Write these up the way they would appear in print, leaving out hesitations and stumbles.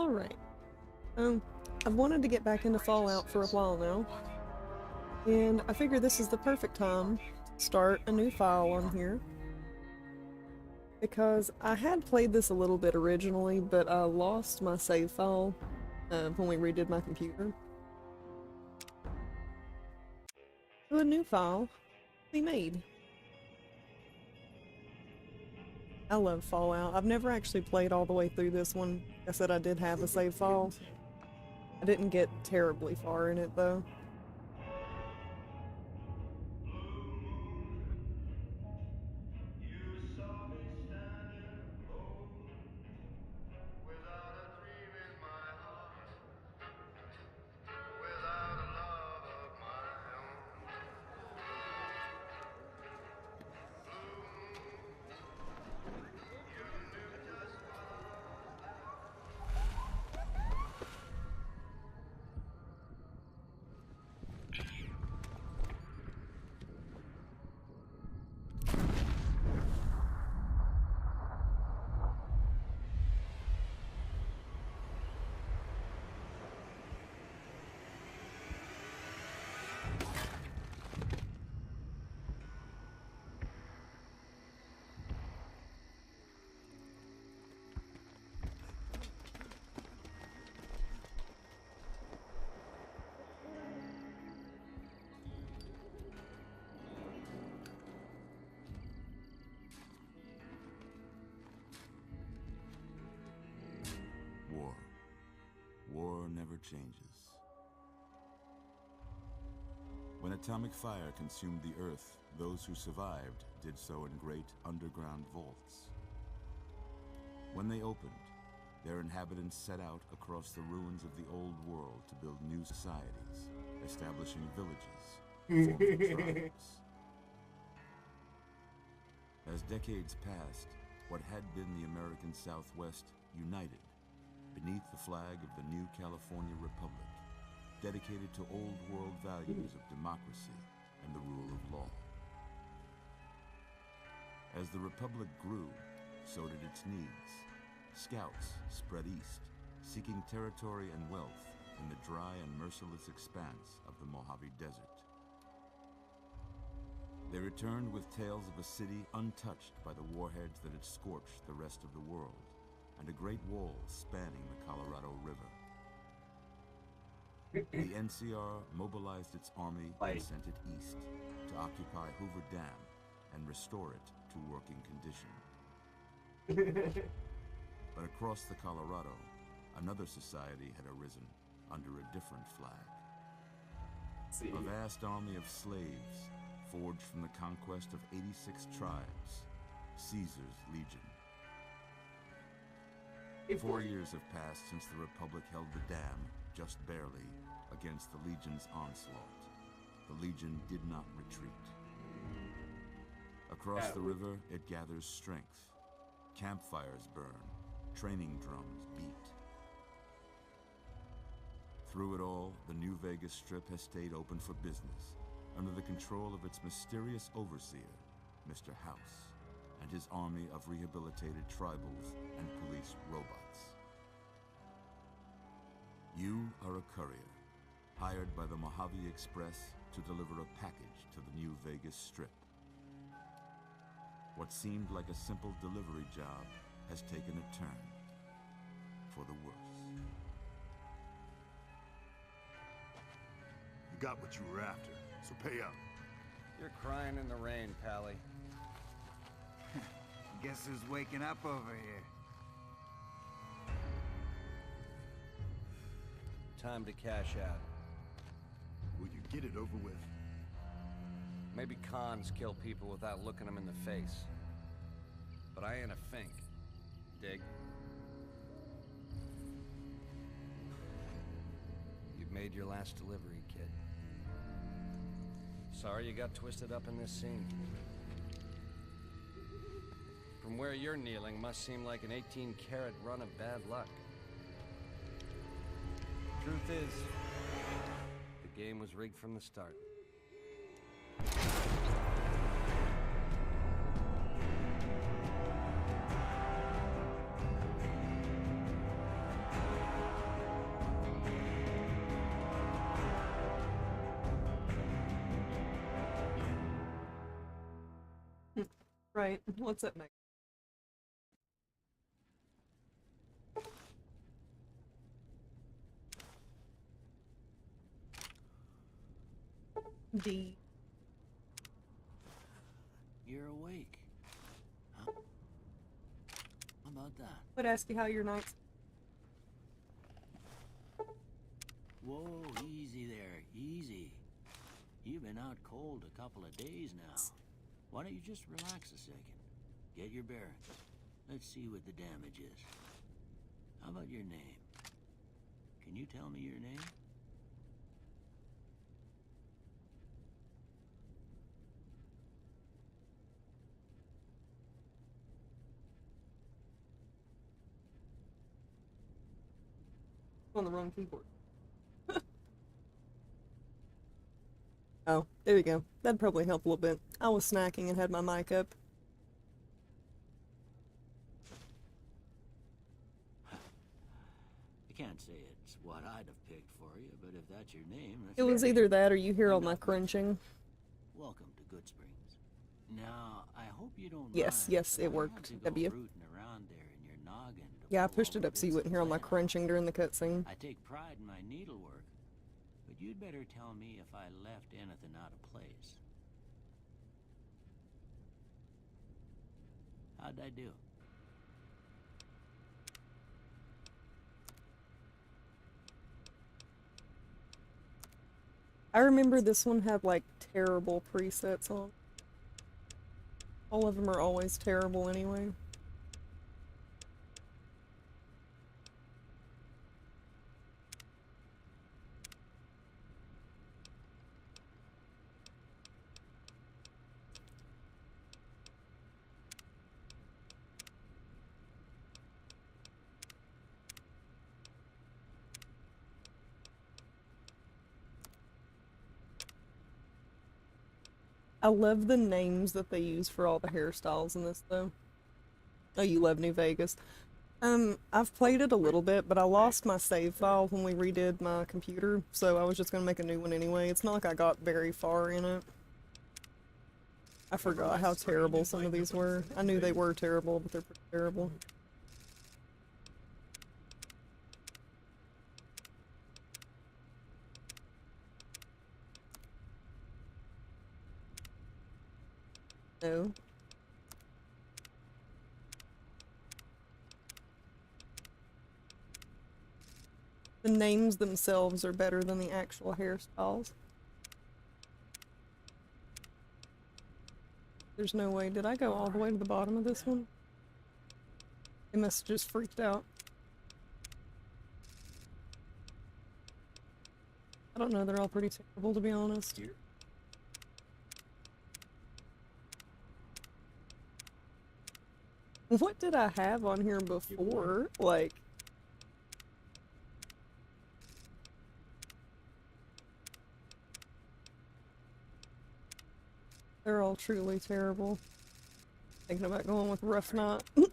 Alright. I've wanted to get back into Fallout for a while now, and I figure this is the perfect time to start a new file on here. Because I had played this a little bit originally, but I lost my save file when we redid my computer. So a new file be made. I love Fallout. I've never actually played all the way through this one. Like I said, I did have a save file. I didn't get terribly far in it though. War never changes. When atomic fire consumed the Earth, those who survived did so in great underground vaults. When they opened, their inhabitants set out across the ruins of the old world to build new societies, establishing villages, forming tribes. As decades passed, what had been the American Southwest united beneath the flag of the new California Republic, dedicated to old world values of democracy and the rule of law. As the Republic grew, so did its needs. Scouts spread east, seeking territory and wealth in the dry and merciless expanse of the Mojave Desert. They returned with tales of a city untouched by the warheads that had scorched the rest of the world, and a great wall spanning the Colorado River. The NCR mobilized its army and sent it east to occupy Hoover Dam and restore it to working condition. But across the Colorado, another society had arisen under a different flag. A vast army of slaves forged from the conquest of 86 tribes, Caesar's Legion. 4 years have passed since the Republic held the dam, just barely, against the Legion's onslaught. The Legion did not retreat. Across the river, it gathers strength. Campfires burn, training drums beat. Through it all, the New Vegas Strip has stayed open for business, under the control of its mysterious overseer, Mr. House, and his army of rehabilitated tribals and police robots. You are a courier, hired by the Mojave Express to deliver a package to the New Vegas Strip. What seemed like a simple delivery job has taken a turn for the worse. You got what you were after, so pay up. You're crying in the rain, Pally. Guess who's waking up over here? Time to cash out. Will you get it over with? Maybe cons kill people without looking them in the face. But I ain't a fink. Dig? You've made your last delivery, kid. Sorry you got twisted up in this scene. From where you're kneeling must seem like an 18-carat run of bad luck. Truth is, the game was rigged from the start. Right. What's that make? D. You're awake. Huh? How about that? Would ask you how your night's. Whoa, easy there, easy. You've been out cold a couple of days now. Why don't you just relax a second? Get your bearings. Let's see what the damage is. How about your name? Can you tell me your name? On the wrong keyboard. Oh, there we go. That'd probably help a little bit. I was snacking and had my mic up. I can't say it's what I'd have picked for you, but if that's your name, that's It was fine. either that or you hear all I'm my not crunching. Welcome to Good Springs. Now, I hope you don't Yes, mind, yes, but it I had worked, to go W. rooting around there in your noggin to Yeah, I pull pushed all it the up so you bits wouldn't of hear all my plan out. crunching during the cutscene. I take pride in my needlework, but you'd better tell me if I left anything out of place. How'd I do? I remember this one had like terrible presets on. All of them are always terrible anyway. I love the names that they use for all the hairstyles in this, though. Oh, you love New Vegas. I've played it a little bit, but I lost my save file when we redid my computer, so I was just gonna make a new one anyway. It's not like I got very far in it. I forgot how terrible some of these were. I knew they were terrible, but they're pretty terrible. No. The names themselves are better than the actual hairstyles. There's no way. Did I go all the way to the bottom of this one? It must have just freaked out. I don't know, they're all pretty terrible, to be honest. What did I have on here before? Like... They're all truly terrible. Thinking about going with Rough Knot. Do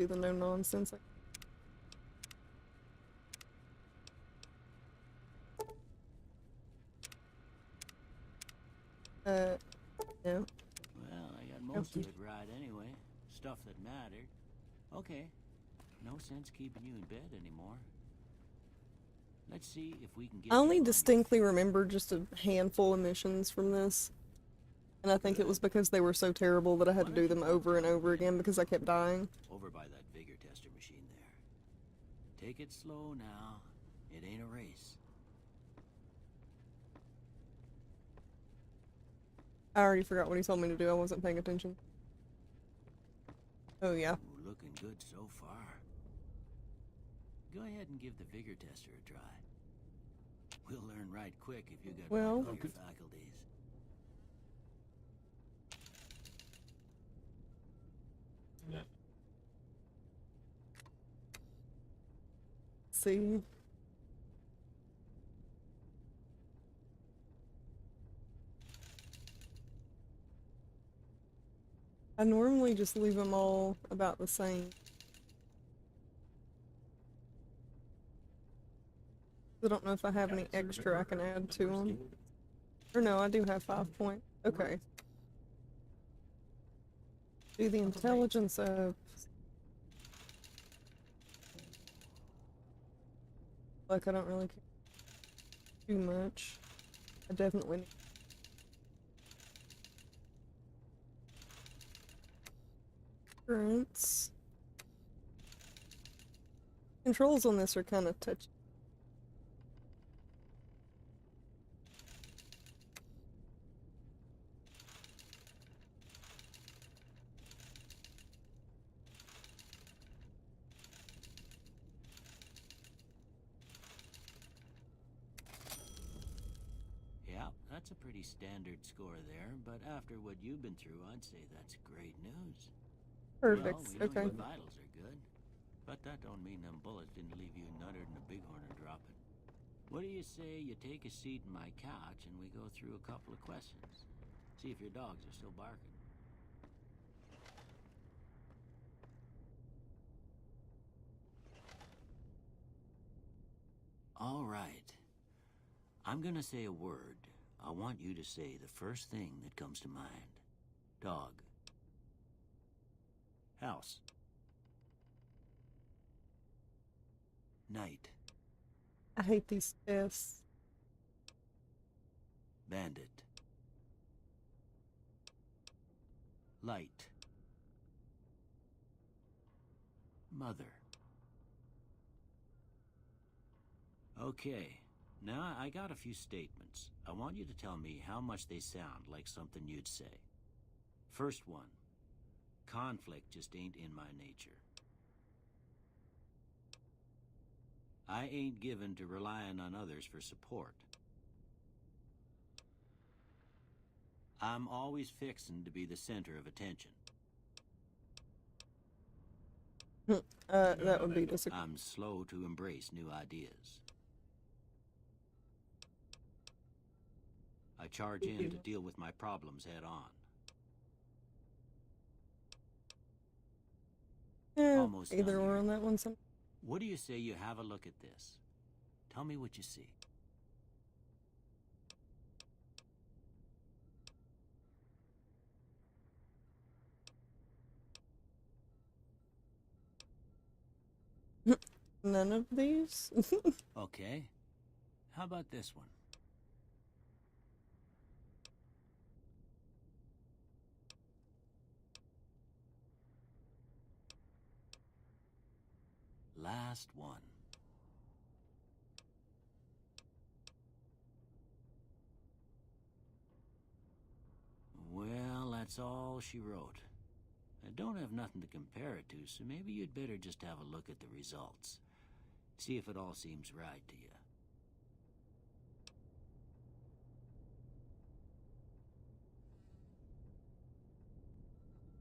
the no nonsense. No. Well, I got most of it right anyway. Stuff that mattered. Okay. No sense keeping you in bed anymore. Let's see if we can get I only you on your distinctly feet. remember just a handful of missions from this. And I think it was because they were so terrible that I had to do them over and over again because I kept dying. Over by that vigor tester machine there. Take it slow now. It ain't a race. I already forgot what he told me to do. I wasn't paying attention. Oh, yeah. Ooh, looking good so far. Go ahead and give the vigor tester a try. We'll learn right quick if you got Well, all your faculties. See. I normally just leave them all about the same. I don't know if I have any extra I can add to them. Or no, I do have 5 points. Okay. Do the intelligence of... Like, I don't really care too much. I definitely need... Currents. Controls on this are kind of touchy. Yeah, that's a pretty standard score there, but after what you've been through, I'd say that's great news. Perfect. Well, we know Okay. your vitals are good, but that don't mean them bullets didn't leave you nuttered and a bighorn are dropping. What do you say you take a seat in my couch and we go through a couple of questions? See if your dogs are still barking. All right. I'm gonna say a word. I want you to say the first thing that comes to mind. Dog. House. Night. I hate these tests. Bandit. Light. Mother. Okay, now I got a few statements. I want you to tell me how much they sound like something you'd say. First one. Conflict just ain't in my nature. I ain't given to relying on others for support. I'm always fixin' to be the center of attention. That would be disagreeable. I'm slow to embrace new ideas. I charge in to deal with my problems head on. Almost Either done or here. on that one. Some. What do you say you have a look at this? Tell me what you see. None of these? Okay. How about this one? Last one. Well, that's all she wrote. I don't have nothing to compare it to, so maybe you'd better just have a look at the results. See if it all seems right to you.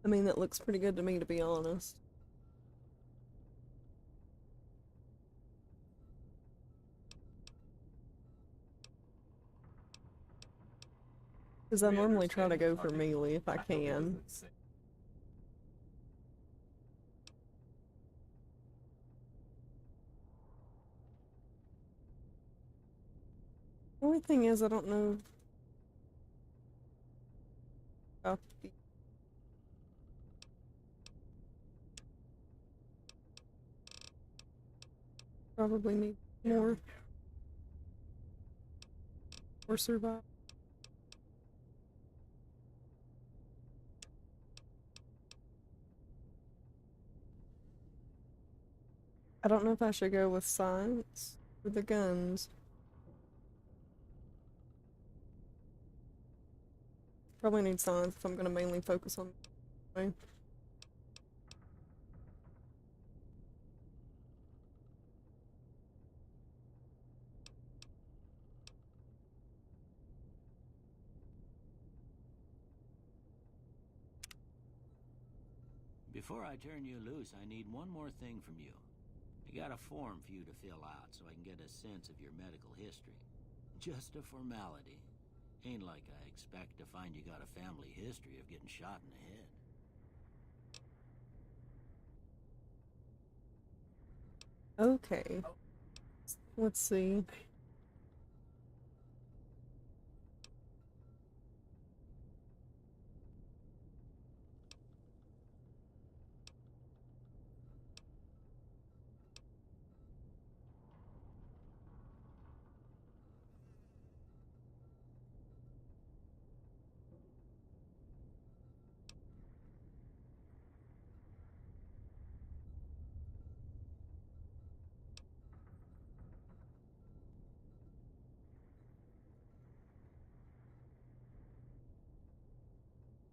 I mean, that looks pretty good to me, to be honest. Because I normally try to go for melee if I can. The only thing is, I don't know about the... Probably need more. Or survive. I don't know if I should go with science or the guns. Probably need science if I'm going to mainly focus on... Before I turn you loose, I need one more thing from you. I got a form for you to fill out so I can get a sense of your medical history. Just a formality. Ain't like I expect to find you got a family history of getting shot in the head. Okay. Let's see.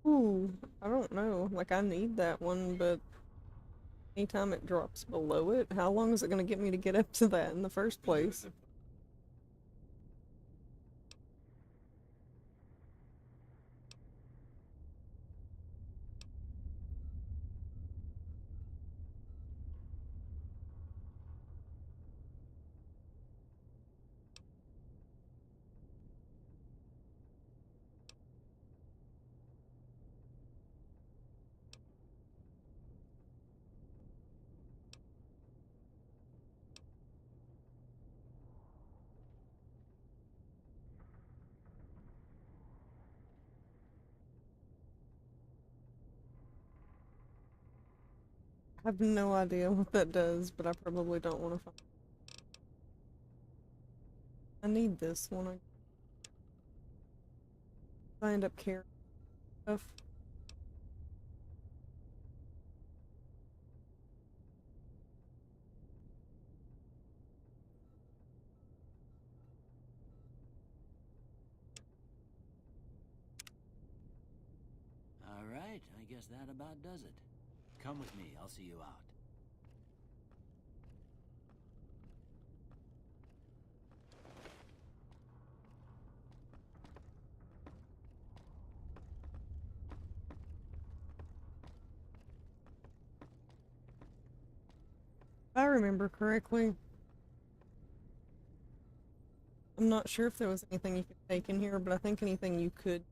Ooh, I don't know. Like, I need that one, but anytime it drops below it, how long is it going to get me to get up to that in the first place? I have no idea what that does, but I probably don't want to find. I need this one. I end up carrying stuff. All right, I guess that about does it. Come with me, I'll see you out. If I remember correctly, I'm not sure if there was anything you could take in here, but I think anything you could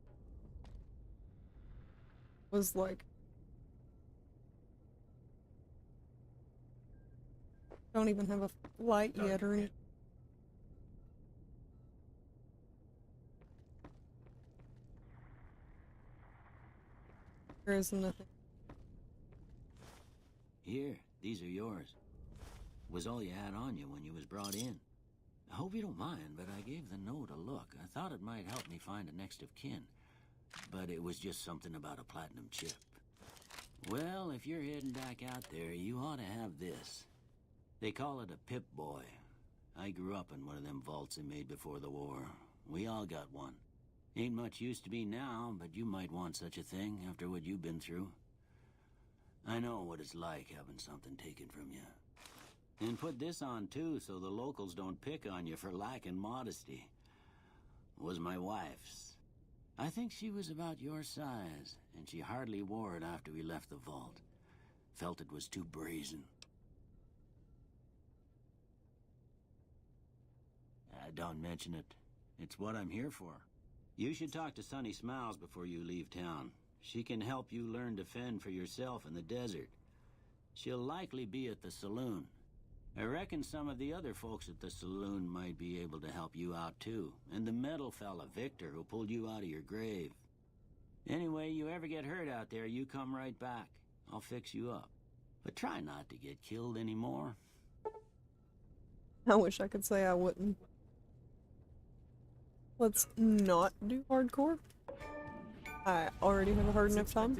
was like, don't even have a light yet or anything. There is nothing. Here, these are yours. Was all you had on you when you was brought in. I hope you don't mind, but I gave the note a look. I thought it might help me find a next of kin. But it was just something about a platinum chip. Well, if you're heading back out there, you ought to have this. They call it a Pip-Boy. I grew up in one of them vaults they made before the war. We all got one. Ain't much use to me now, but you might want such a thing after what you've been through. I know what it's like having something taken from you. And put this on, too, so the locals don't pick on you for lacking modesty. Was my wife's. I think she was about your size, and she hardly wore it after we left the vault. Felt it was too brazen. Don't mention it. It's what I'm here for. You should talk to Sunny Smiles before you leave town. She can help you learn to fend for yourself in the desert. She'll likely be at the saloon. I reckon some of the other folks at the saloon might be able to help you out too. And the metal fella, Victor, who pulled you out of your grave. Anyway, you ever get hurt out there, you come right back. I'll fix you up. But try not to get killed anymore. I wish I could say I wouldn't. Let's not do hardcore. I already have a hard enough time.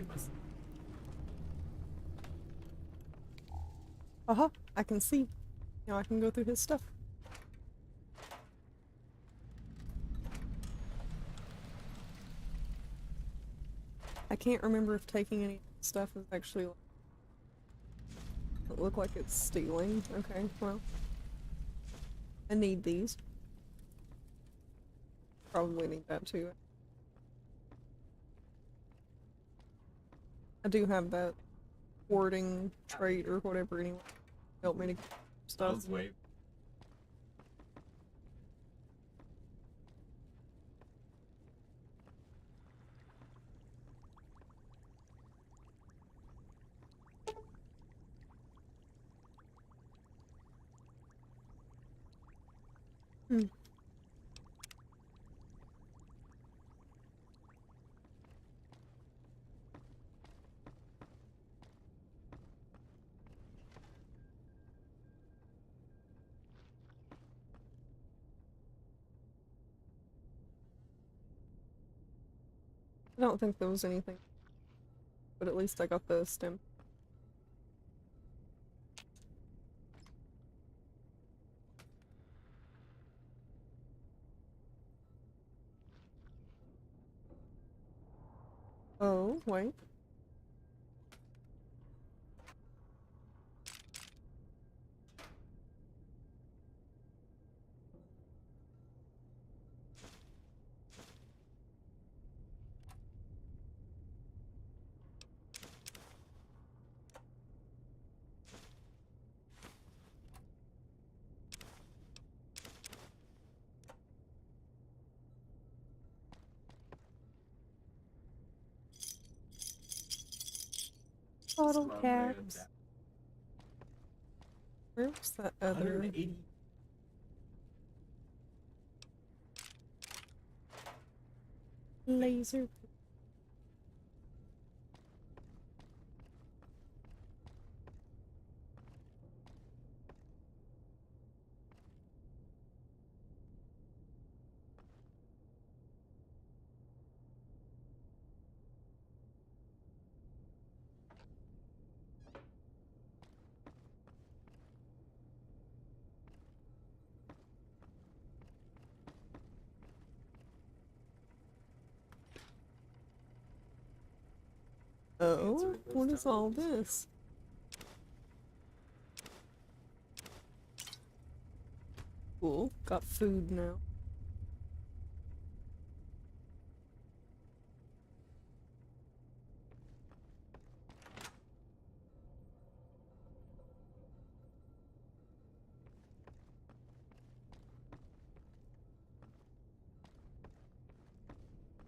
Aha, I can see. Now I can go through his stuff. I can't remember if taking any stuff is actually... It look like it's stealing. Okay, well. I need these. Probably need that too. I do have that hoarding trait or whatever anyway. Help me to get stuff. Wait. Hmm. I don't think there was anything, but at least I got the stem. Oh, wait. Bottle caps. Where was that other? 180. Laser. Oh, what is all this? Cool, got food now.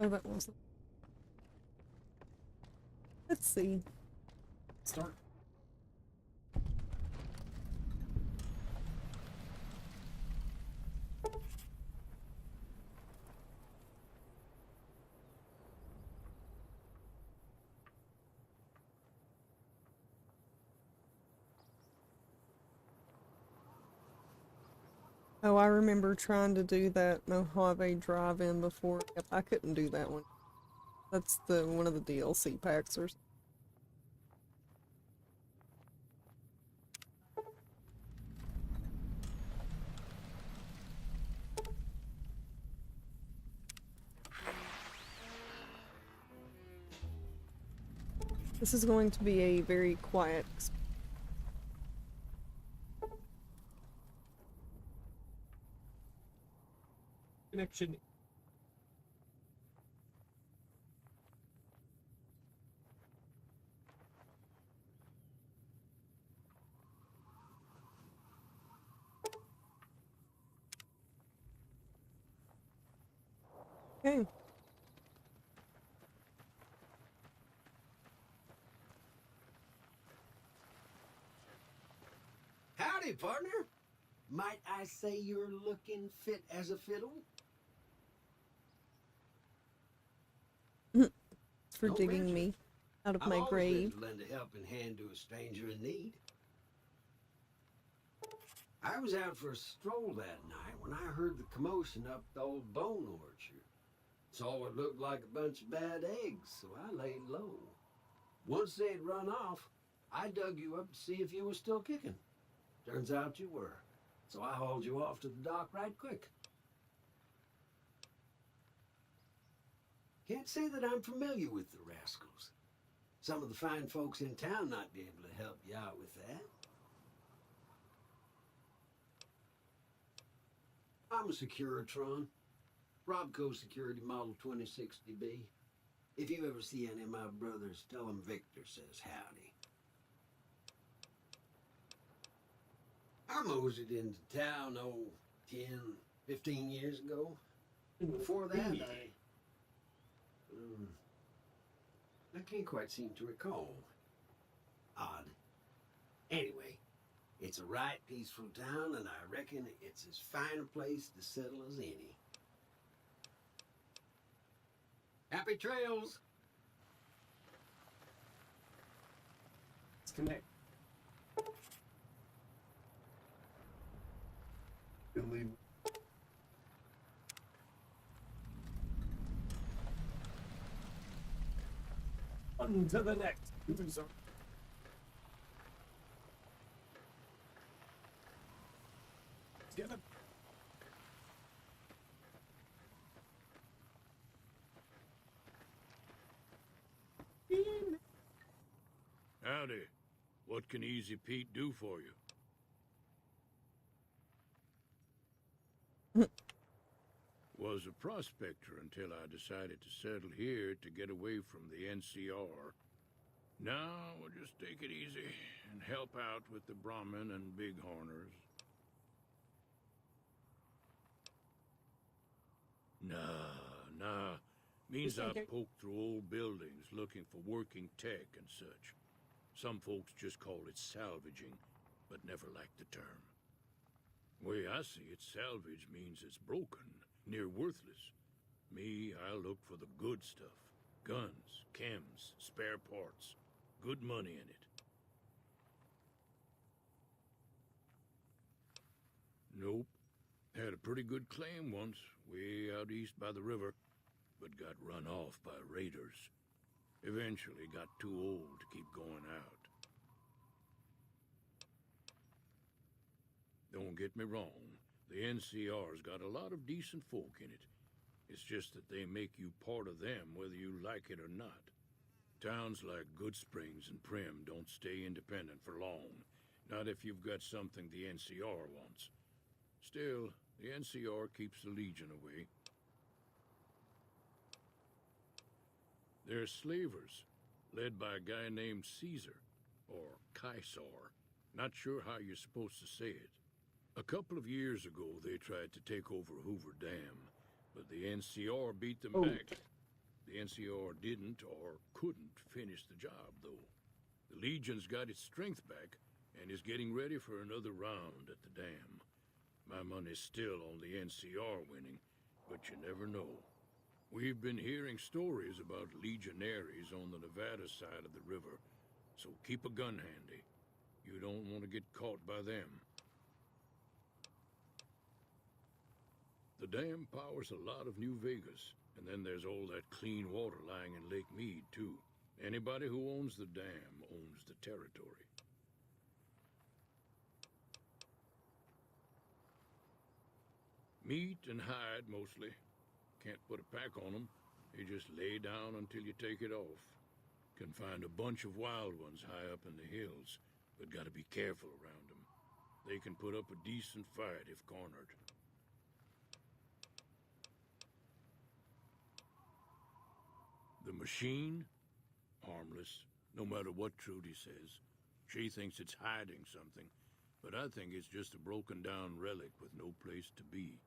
Oh, that wasn't. Let's see. Start. Oh, I remember trying to do that Mojave drive-in before. Yep, I couldn't do that one. That's the one of the DLC packs or something. This is going to be a very quiet Connection. Okay. Howdy, partner. Might I say you're looking fit as a fiddle? For Don't digging mention me it. out of I've my always ready grave. to lend a helping hand to a stranger in need. I was out for a stroll that night when I heard the commotion up the old bone orchard. Saw what looked like a bunch of bad eggs, so I laid low. Once they'd run off, I dug you up to see if you were still kicking. Turns out you were, so I hauled you off to the dock right quick. Can't say that I'm familiar with the rascals. Some of the fine folks in town might be able to help you out with that. I'm a Securitron. Robco Security Model 2060B. If you ever see any of my brothers, tell them Victor says howdy. I moseyed into town, 10, 15 years ago. Before that, I can't quite seem to recall. Odd. Anyway, it's a right peaceful town, and I reckon it's as fine a place to settle as any. Happy trails! Let's connect. Believe. On to the next user. Get it. Howdy. What can Easy Pete do for you? Was a prospector until I decided to settle here to get away from the NCR. Now we'll just take it easy and help out with the Brahmin and Bighorners. Nah. Means I poke through old buildings looking for working tech and such. Some folks just call it salvaging, but never liked the term. Way I see it, salvage means it's broken, near worthless. Me, I look for the good stuff. Guns, chems, spare parts. Good money in it. Nope. Had a pretty good claim once, way out east by the river, but got run off by raiders. Eventually got too old to keep going out. Don't get me wrong, the NCR's got a lot of decent folk in it. It's just that they make you part of them whether you like it or not. Towns like Good Springs and Prim don't stay independent for long. Not if you've got something the NCR wants. Still, the NCR keeps the Legion away. They're slavers, led by a guy named Caesar, or Caesar. Not sure how you're supposed to say it. A couple of years ago, they tried to take over Hoover Dam, but the NCR beat them back. The NCR didn't or couldn't finish the job, though. The Legion's got its strength back and is getting ready for another round at the dam. My money's still on the NCR winning, but you never know. We've been hearing stories about legionaries on the Nevada side of the river, so keep a gun handy. You don't want to get caught by them. The dam powers a lot of New Vegas, and then there's all that clean water lying in Lake Mead, too. Anybody who owns the dam owns the territory. Meat and hide, mostly. Can't put a pack on them. You just lay down until you take it off. Can find a bunch of wild ones high up in the hills, but gotta be careful around them. They can put up a decent fight if cornered. The machine? Harmless, no matter what Trudy says. She thinks it's hiding something, but I think it's just a broken down relic with no place to be.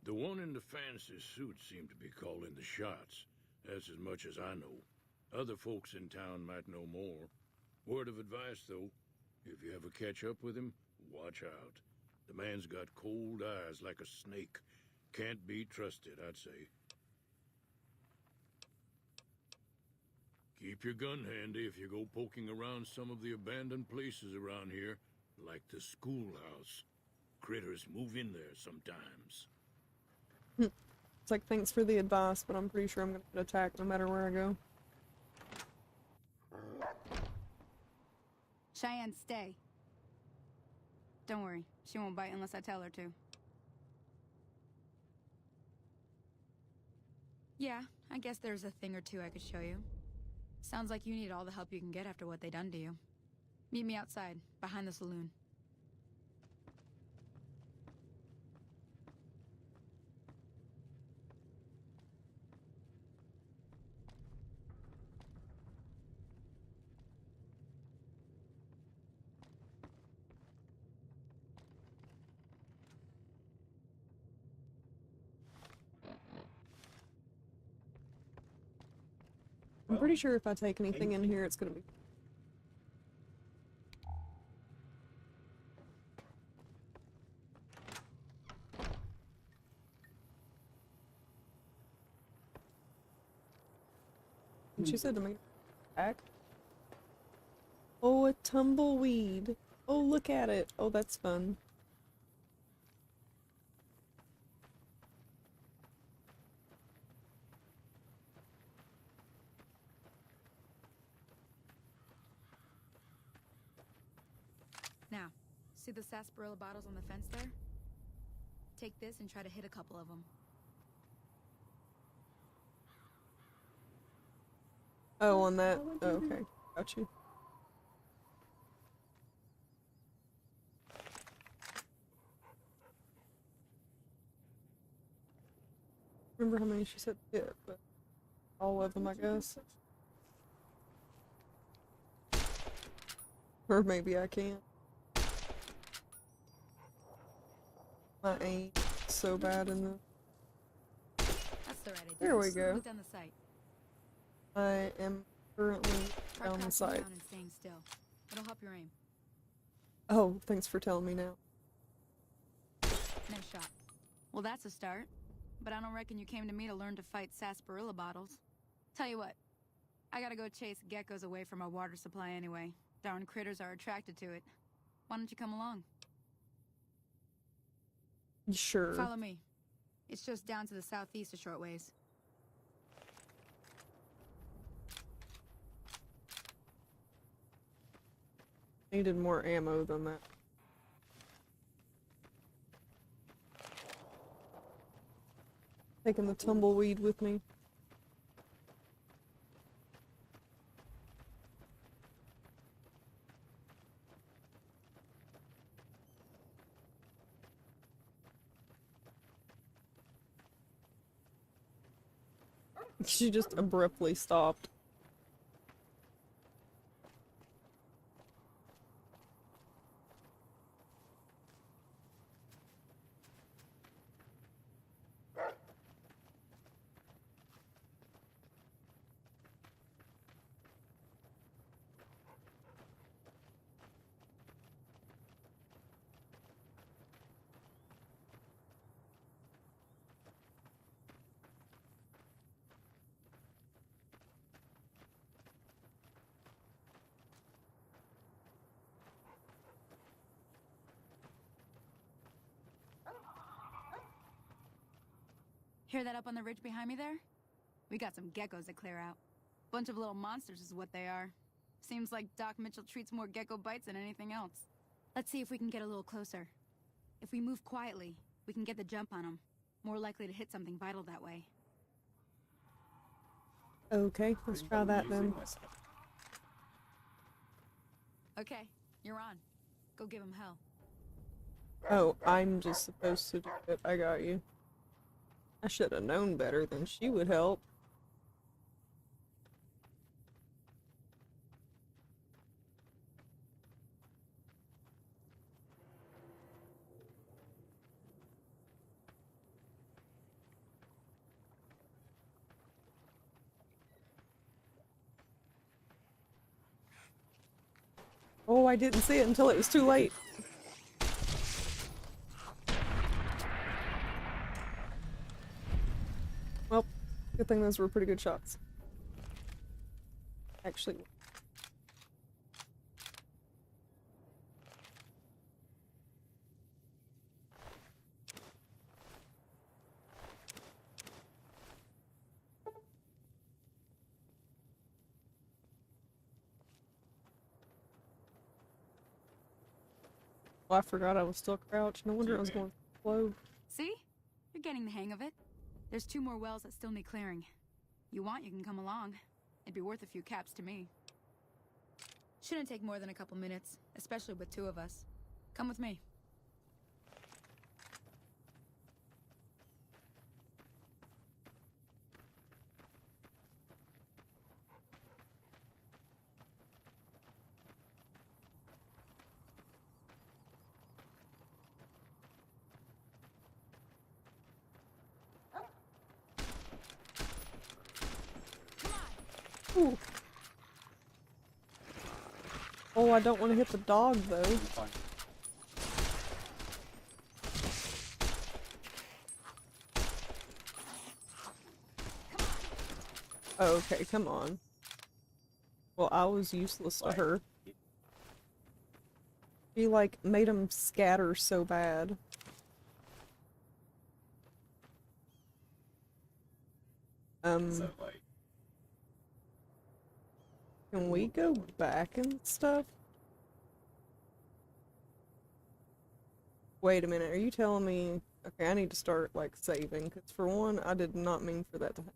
The one in the fancy suit seemed to be calling the shots. That's as much as I know. Other folks in town might know more. Word of advice, though, if you ever catch up with him, watch out. The man's got cold eyes like a snake. Can't be trusted, I'd say. Keep your gun handy if you go poking around some of the abandoned places around here, like the schoolhouse. Critters move in there sometimes. It's like, thanks for the advice, but I'm pretty sure I'm gonna get attacked no matter where I go. Cheyenne, stay. Don't worry, she won't bite unless I tell her to. Yeah, I guess there's a thing or two I could show you. Sounds like you need all the help you can get after what they done to you. Meet me outside, behind the saloon. I'm pretty sure if I take anything in here, it's gonna be... And she said to me, back. Oh, a tumbleweed. Oh, look at it. Oh, that's fun. Now, see the sarsaparilla bottles on the fence there? Take this and try to hit a couple of them. Oh, on that? Oh, okay. Got you. Remember how many she said to get, but all of them, I guess. Or maybe I can't. My aim is so bad in this. That's the right idea. There we go. Look down the sight. I am currently Try down the crouching side. down and staying still. It'll help your aim. Oh, thanks for telling me now. Nice shot. Well, that's a start. But I don't reckon you came to me to learn to fight sarsaparilla bottles. Tell you what, I gotta go chase geckos away from our water supply anyway. Darn critters are attracted to it. Why don't you come along? Sure. Follow me. It's just down to the southeast a short ways. Needed more ammo than that. Taking the tumbleweed with me. She just abruptly stopped. Hear that up on the ridge behind me there? We got some geckos to clear out. Bunch of little monsters is what they are. Seems like Doc Mitchell treats more gecko bites than anything else. Let's see if we can get a little closer. If we move quietly, we can get the jump on them. More likely to hit something vital that way. Okay, let's try that then. Okay, you're on. Go give him hell. Oh, I'm just supposed to do it. I got you. I should have known better than she would help. Oh, I didn't see it until it was too late. Well, good thing those were pretty good shots. Actually. Oh, I forgot I was still crouched. No wonder I was going slow. See? You're getting the hang of it. There's 2 more wells that still need clearing. You want, you can come along. It'd be worth a few caps to me. Shouldn't take more than a couple minutes, especially with 2 of us. Come with me. Ooh. Oh, I don't want to hit the dog though. Oh, okay, come on. Well, I was useless to her. She, like, made him scatter so bad. Can we go back and stuff? Wait a minute, are you telling me... Okay, I need to start, like, saving, because for one, I did not mean for that to happen.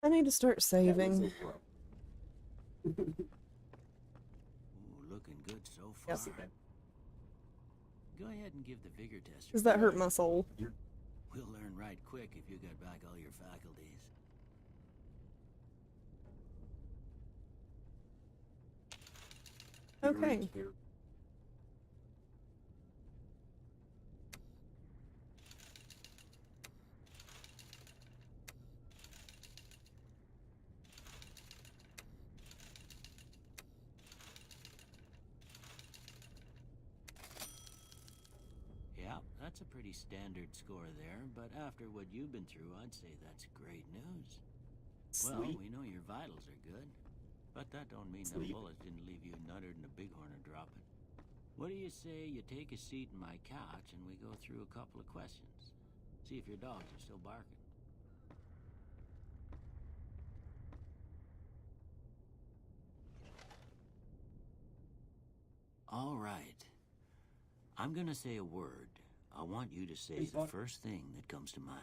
I need to start saving. Ooh, looking good so far. Yes. Go ahead and give the vigor test. Does that hurt my soul? We'll learn right quick if you got back all your faculties. Okay. Yeah, that's a pretty standard score there, but after what you've been through, I'd say that's great news. Well, we know your vitals are good, but that don't mean the bullets didn't leave you nuttered and a bighorn are dropping. What do you say you take a seat in my couch and we go through a couple of questions? See if your dogs are still barking. All right. I'm gonna say a word. I want you to say the first thing that comes to mind.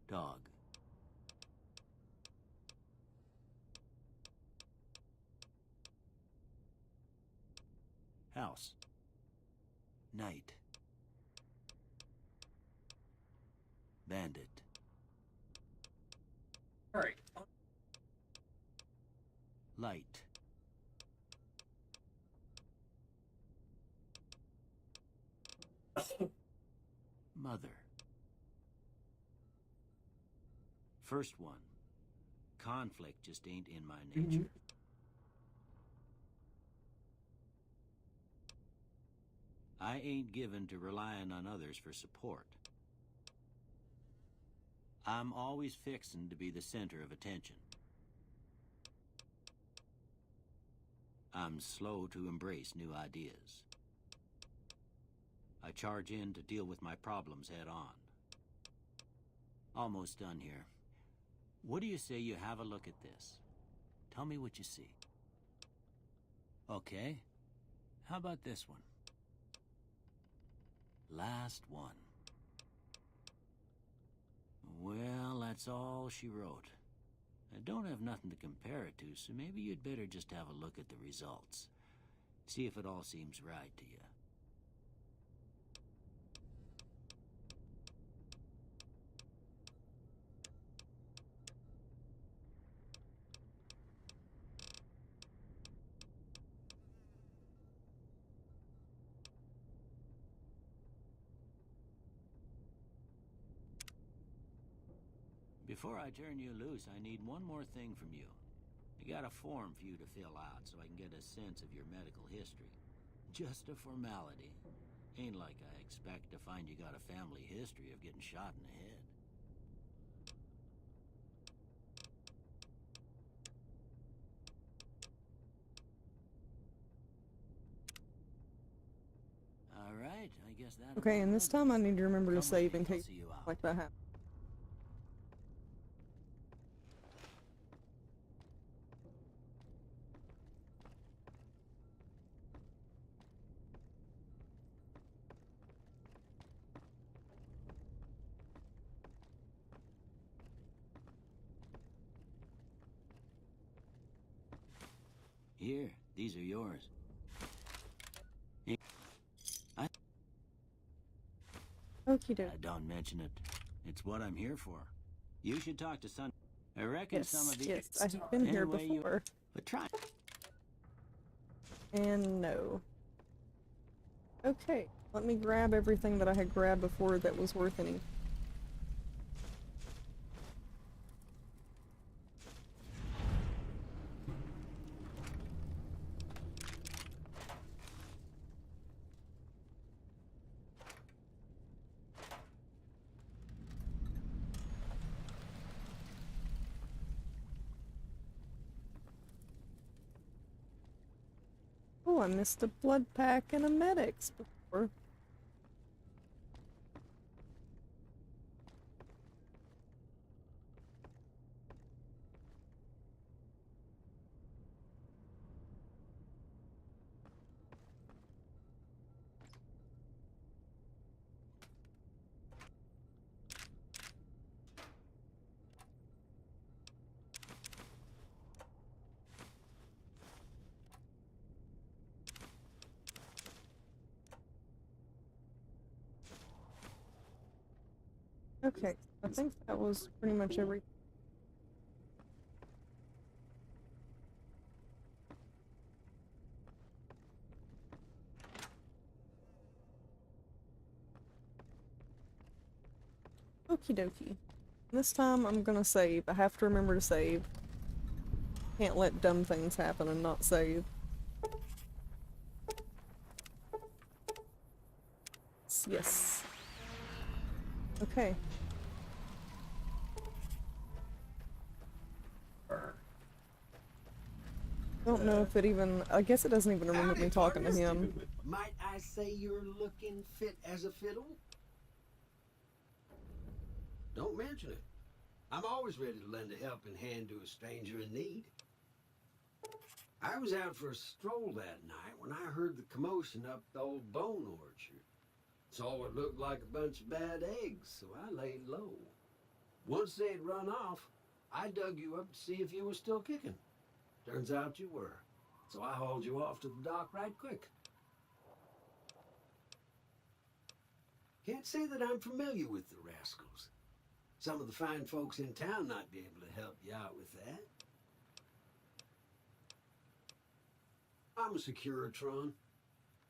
Dog. House. Night. Bandit. Alright. Light. Mother. First one. Conflict just ain't in my nature. I ain't given to relying on others for support. I'm always fixin' to be the center of attention. I'm slow to embrace new ideas. I charge in to deal with my problems head on. Almost done here. What do you say you have a look at this? Tell me what you see. Okay. How about this one? Last one. Well, that's all she wrote. I don't have nothing to compare it to, so maybe you'd better just have a look at the results. See if it all seems right to you. Before I turn you loose, I need one more thing from you. I got a form for you to fill out so I can get a sense of your medical history. Just a formality. Ain't like I expect to find you got a family history of getting shot in the head. All right, I guess that. Okay, and this time I need to remember to save in case see you out. like that happens. Here, these are yours. Okie doke. Don't mention it. It's what I'm here for. You should talk to Son. I reckon some Yes, of the. yes, I've been here Anyway, before. But try. And no. Okay, let me grab everything that I had grabbed before that was worth any. Oh, I missed a blood pack and a medics before. Okay, I think that was pretty much everything. Okie dokie. This time I'm gonna save. I have to remember to save. Can't let dumb things happen and not save. Yes. Okay. Don't know if it even. I guess it doesn't even remember me talking to him. Might I say you're looking fit as a fiddle? Don't mention it. I'm always ready to lend a helping hand to a stranger in need. I was out for a stroll that night when I heard the commotion up the old bone orchard. Saw what looked like a bunch of bad eggs, so I laid low. Once they'd run off, I dug you up to see if you were still kicking. Turns out you were, so I hauled you off to the dock right quick. Can't say that I'm familiar with the rascals. Some of the fine folks in town might be able to help you out with that. I'm a Securitron.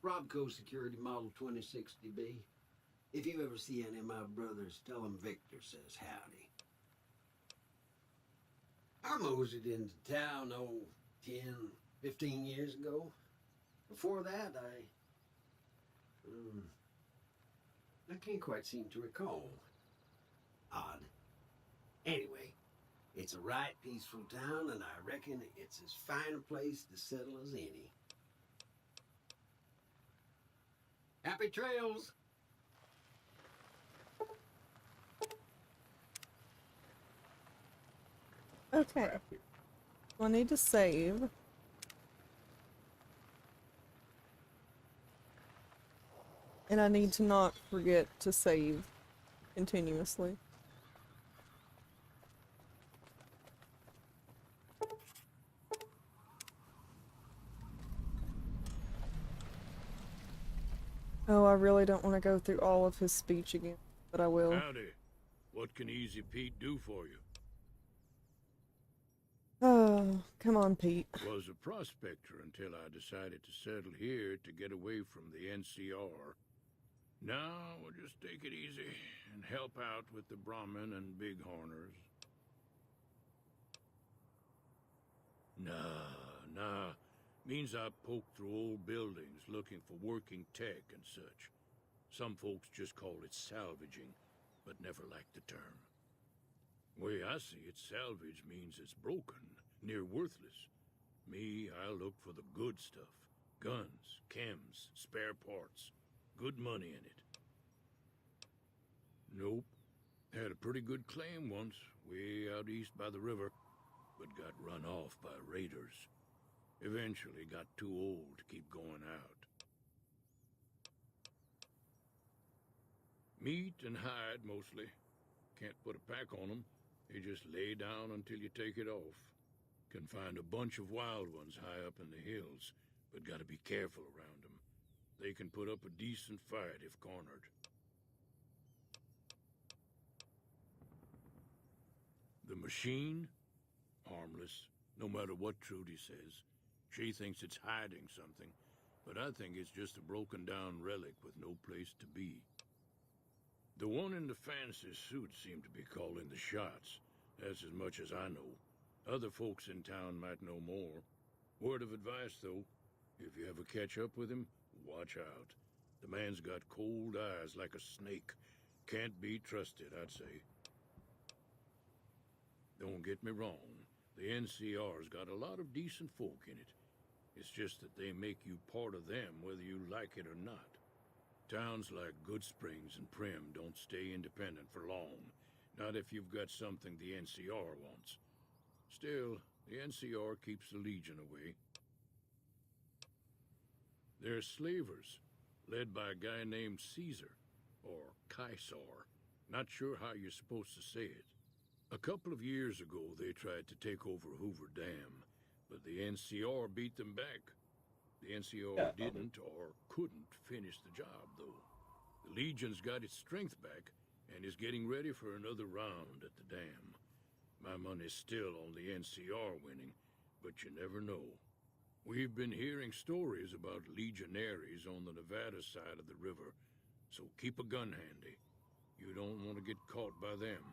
Robco Security Model 2060B. If you ever see any of my brothers, tell them Victor says howdy. I moseyed into town, 10, 15 years ago. Before that, I can't quite seem to recall. Odd. Anyway, it's a right peaceful town, and I reckon it's as fine a place to settle as any. Happy trails! Okay. I need to save. And I need to not forget to save continuously. Oh, I really don't want to go through all of his speech again, but I will. Howdy. What can Easy Pete do for you? Oh, come on, Pete. Was a prospector until I decided to settle here to get away from the NCR. Now we'll just take it easy and help out with the Brahmin and Bighorners. Nah. Means I poke through old buildings looking for working tech and such. Some folks just call it salvaging, but never liked the term. Way I see it, salvage means it's broken, near worthless. Me, I look for the good stuff. Guns, chems, spare parts. Good money in it. Nope. Had a pretty good claim once, way out east by the river, but got run off by raiders. Eventually got too old to keep going out. Meat and hide, mostly. Can't put a pack on them. You just lay down until you take it off. Can find a bunch of wild ones high up in the hills, but gotta be careful around them. They can put up a decent fight if cornered. The machine? Harmless, no matter what Trudy says. She thinks it's hiding something, but I think it's just a broken-down relic with no place to be. The one in the fancy suit seemed to be calling the shots. That's as much as I know. Other folks in town might know more. Word of advice, though, if you ever catch up with him, watch out. The man's got cold eyes like a snake. Can't be trusted, I'd say. Don't get me wrong. The NCR's got a lot of decent folk in it. It's just that they make you part of them whether you like it or not. Towns like Good Springs and Prim don't stay independent for long. Not if you've got something the NCR wants. Still, the NCR keeps the Legion away. They're slavers, led by a guy named Caesar, or Caesar. Not sure how you're supposed to say it. A couple of years ago, they tried to take over Hoover Dam, but the NCR beat them back. The NCR didn't or couldn't finish the job, though. The Legion's got its strength back, and is getting ready for another round at the dam. My money's still on the NCR winning, but you never know. We've been hearing stories about legionaries on the Nevada side of the river, so keep a gun handy. You don't want to get caught by them.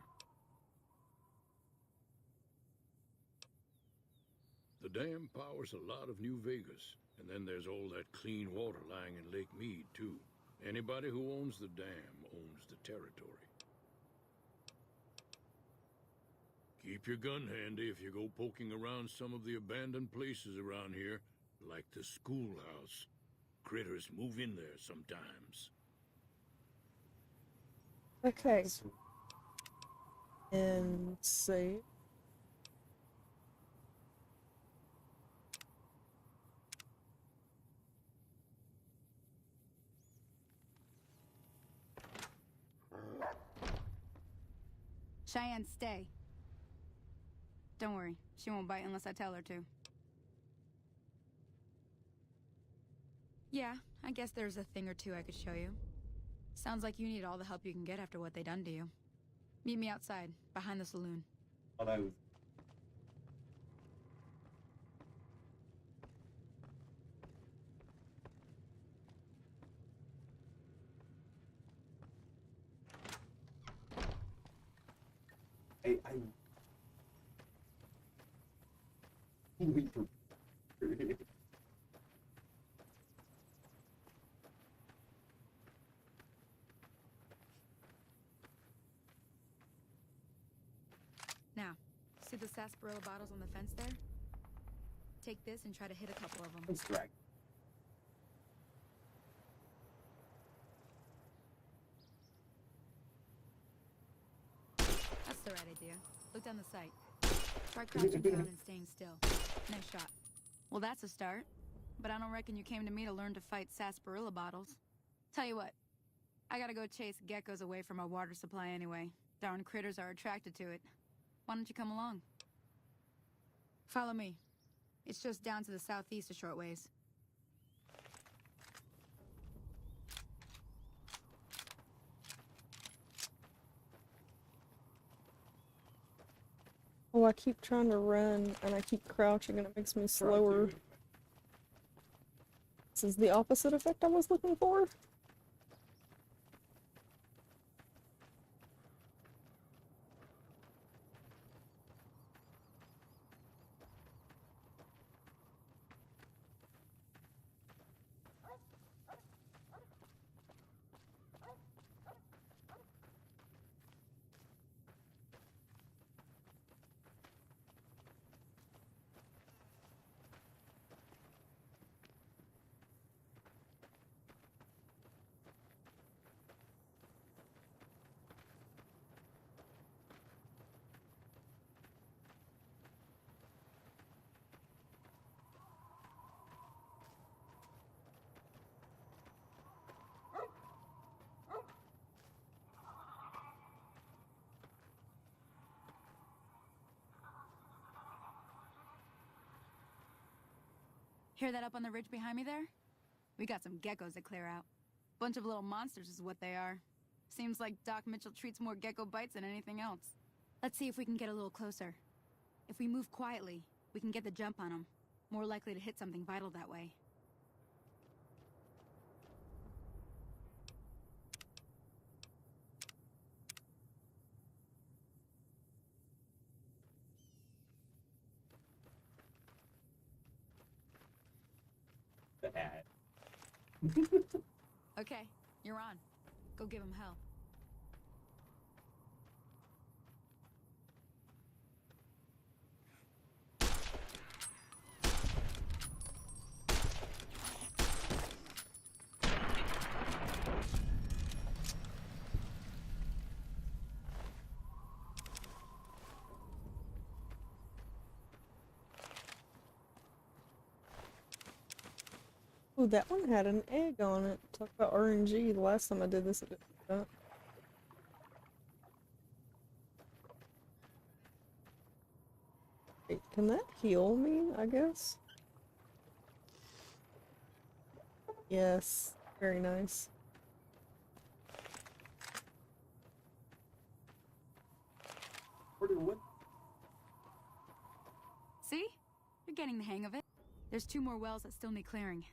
The dam powers a lot of New Vegas, and then there's all that clean water lying in Lake Mead, too. Anybody who owns the dam owns the territory. Keep your gun handy if you go poking around some of the abandoned places around here, like the schoolhouse. Critters move in there sometimes. Okay. And save. Cheyenne, stay. Don't worry, she won't bite unless I tell her to. Yeah, I guess there's a thing or two I could show you. Sounds like you need all the help you can get after what they done to you. Meet me outside, behind the saloon. Hello. I wait for Now, see the sarsaparilla bottles on the fence there? Take this and try to hit a couple of them. Let's drag. That's the right idea. Look down the sight. Try crouching down and staying still. Nice shot. Well, that's a start. But I don't reckon you came to me to learn to fight sarsaparilla bottles. Tell you what, I gotta go chase geckos away from our water supply anyway. Darn critters are attracted to it. Why don't you come along? Follow me. It's just down to the southeast a short ways. Oh, I keep trying to run and I keep crouching and it makes me slower. This is the opposite effect I was looking for. Hear that up on the ridge behind me there? We got some geckos to clear out. Bunch of little monsters is what they are. Seems like Doc Mitchell treats more gecko bites than anything else. Let's see if we can get a little closer. If we move quietly, we can get the jump on them. More likely to hit something vital that way. that. Okay, you're on. Go give him hell. Ooh, that one had an egg on it. Talk about RNG. The last time I did this, it didn't do that. Wait, can that heal me, I guess? Yes. Very nice. Where did what? See? You're getting the hang of it. There's 2 more wells that still need clearing.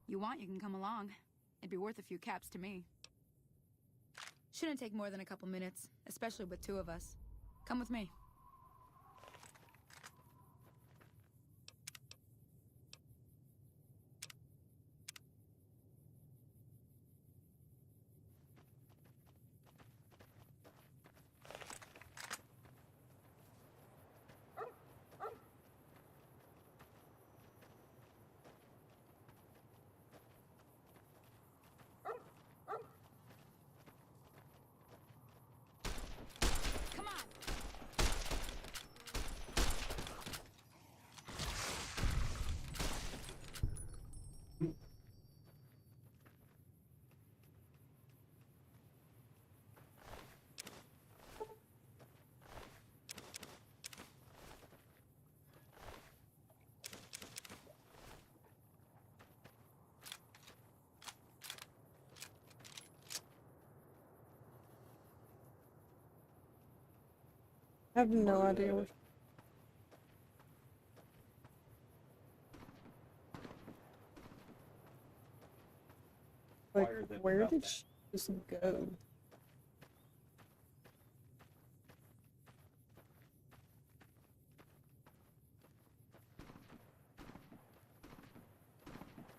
You want, you can come along. It'd be worth a few caps to me. Shouldn't take more than a couple minutes, especially with 2 of us. Come with me. Come on! I have no idea where. Like, Inquire them where about did that. she just go?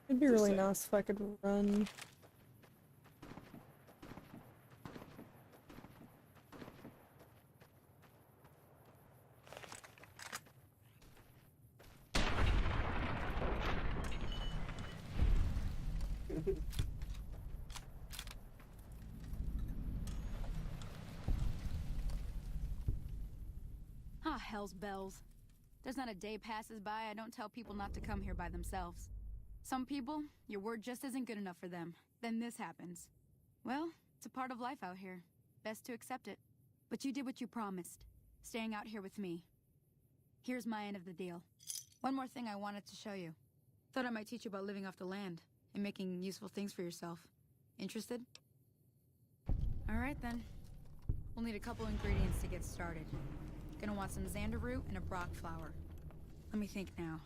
It'd be Just really saying. nice if I could run. Ah, hell's bells. There's not a day passes by I don't tell people not to come here by themselves. Some people, your word just isn't good enough for them. Then this happens. Well, it's a part of life out here. Best to accept it. But you did what you promised, staying out here with me. Here's my end of the deal. One more thing I wanted to show you. Thought I might teach you about living off the land and making useful things for yourself. Interested? All right then. We'll need a couple ingredients to get started. Gonna want some xander root and a brock flower. Let me think now.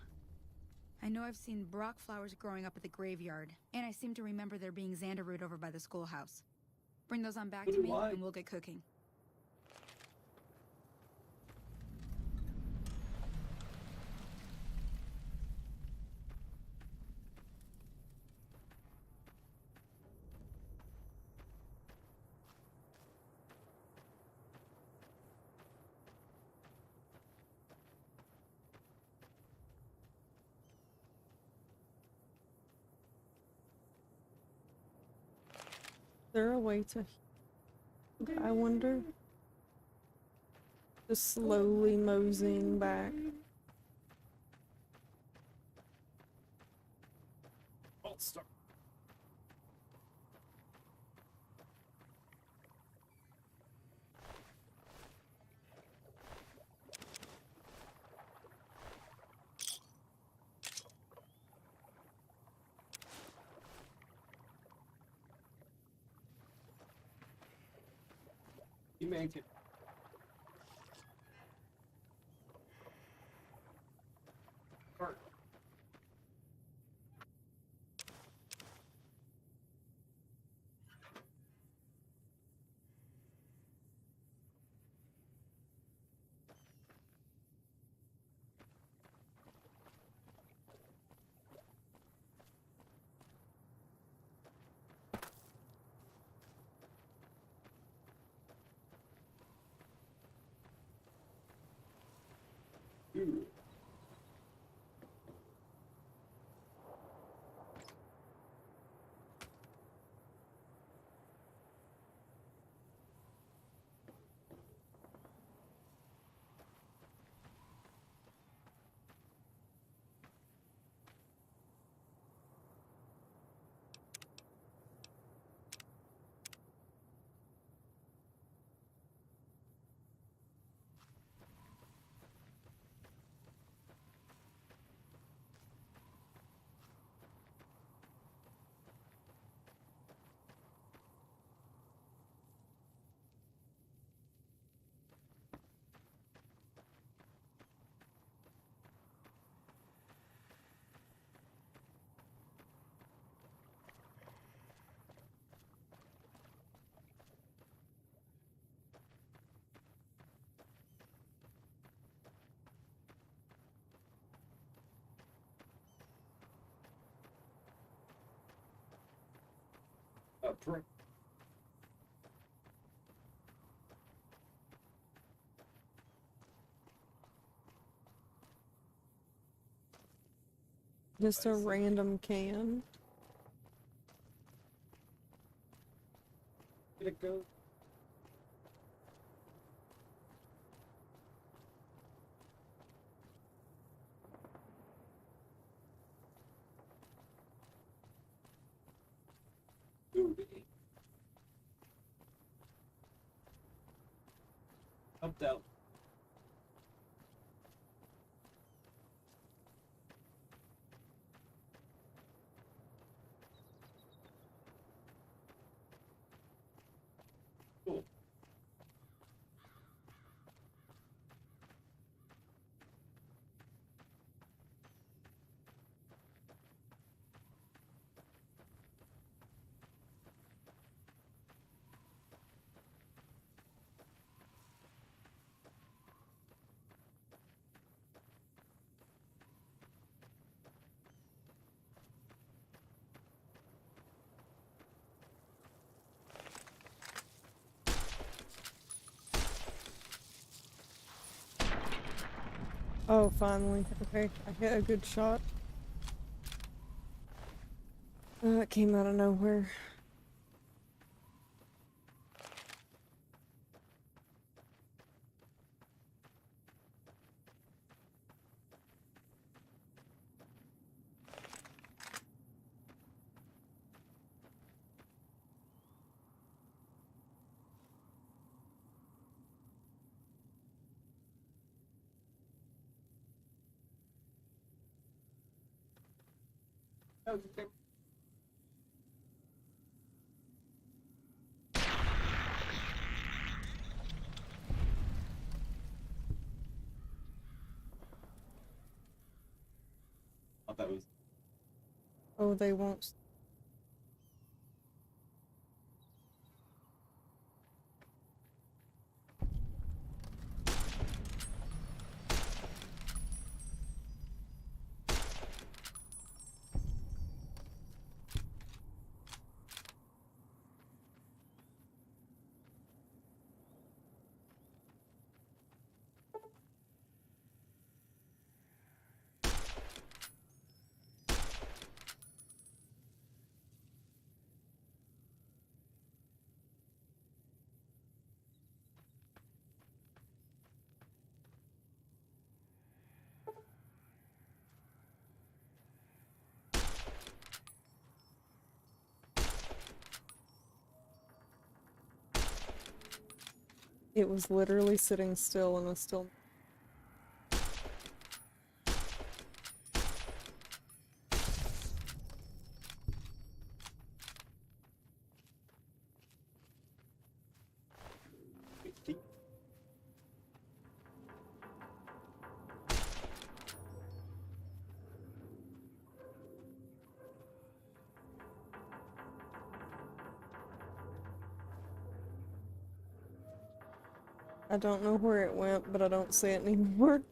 I know I've seen brock flowers growing up at the graveyard, and I seem to remember there being xander root over by the schoolhouse. Bring those on back to me, and we'll get cooking. Is there a way to? I wonder. Just slowly moseying back. I'll start. You make it. Start. Ooh. prick. Just a random can. Did it go? Up down. Cool. Oh, finally. Okay, I hit a good shot. It came out of nowhere. Okay. Thought that was. Oh, they won't. It was literally sitting still and was still. I don't know where it went, but I don't see it anymore.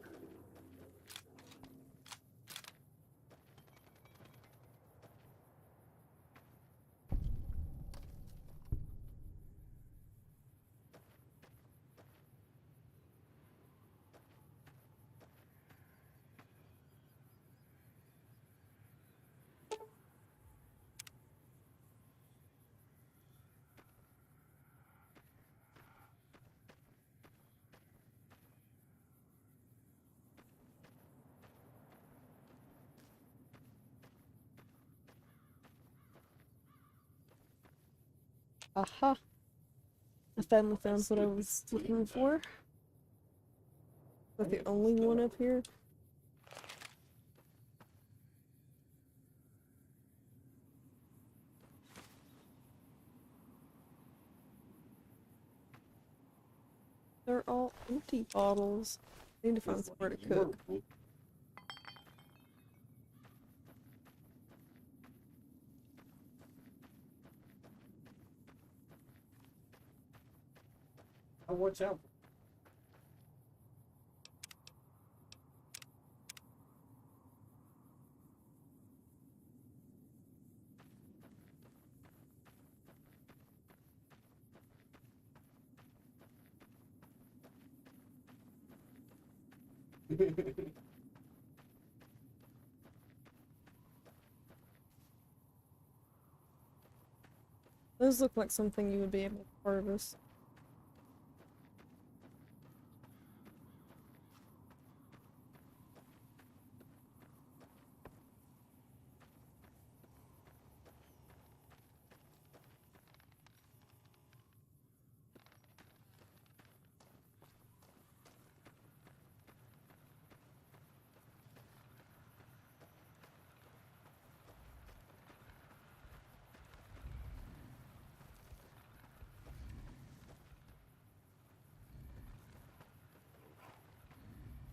Aha! I finally found what I was looking for. Is that the only one up here? They're all empty bottles. I need to find somewhere to cook. Oh, watch out. Those look like something you would be able to harvest.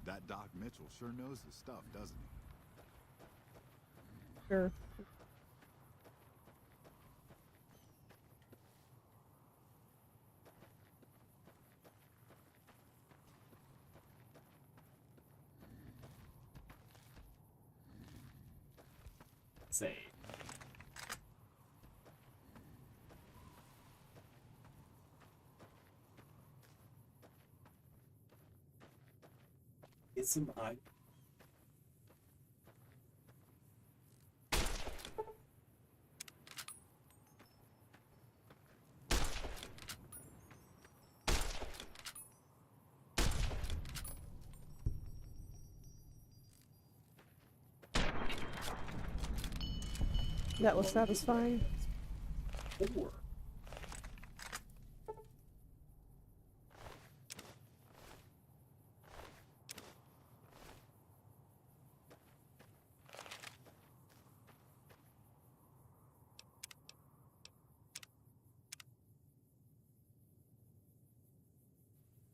That Doc Mitchell sure knows his stuff, doesn't he? Sure. Say. Get some eye. That was satisfying. 4.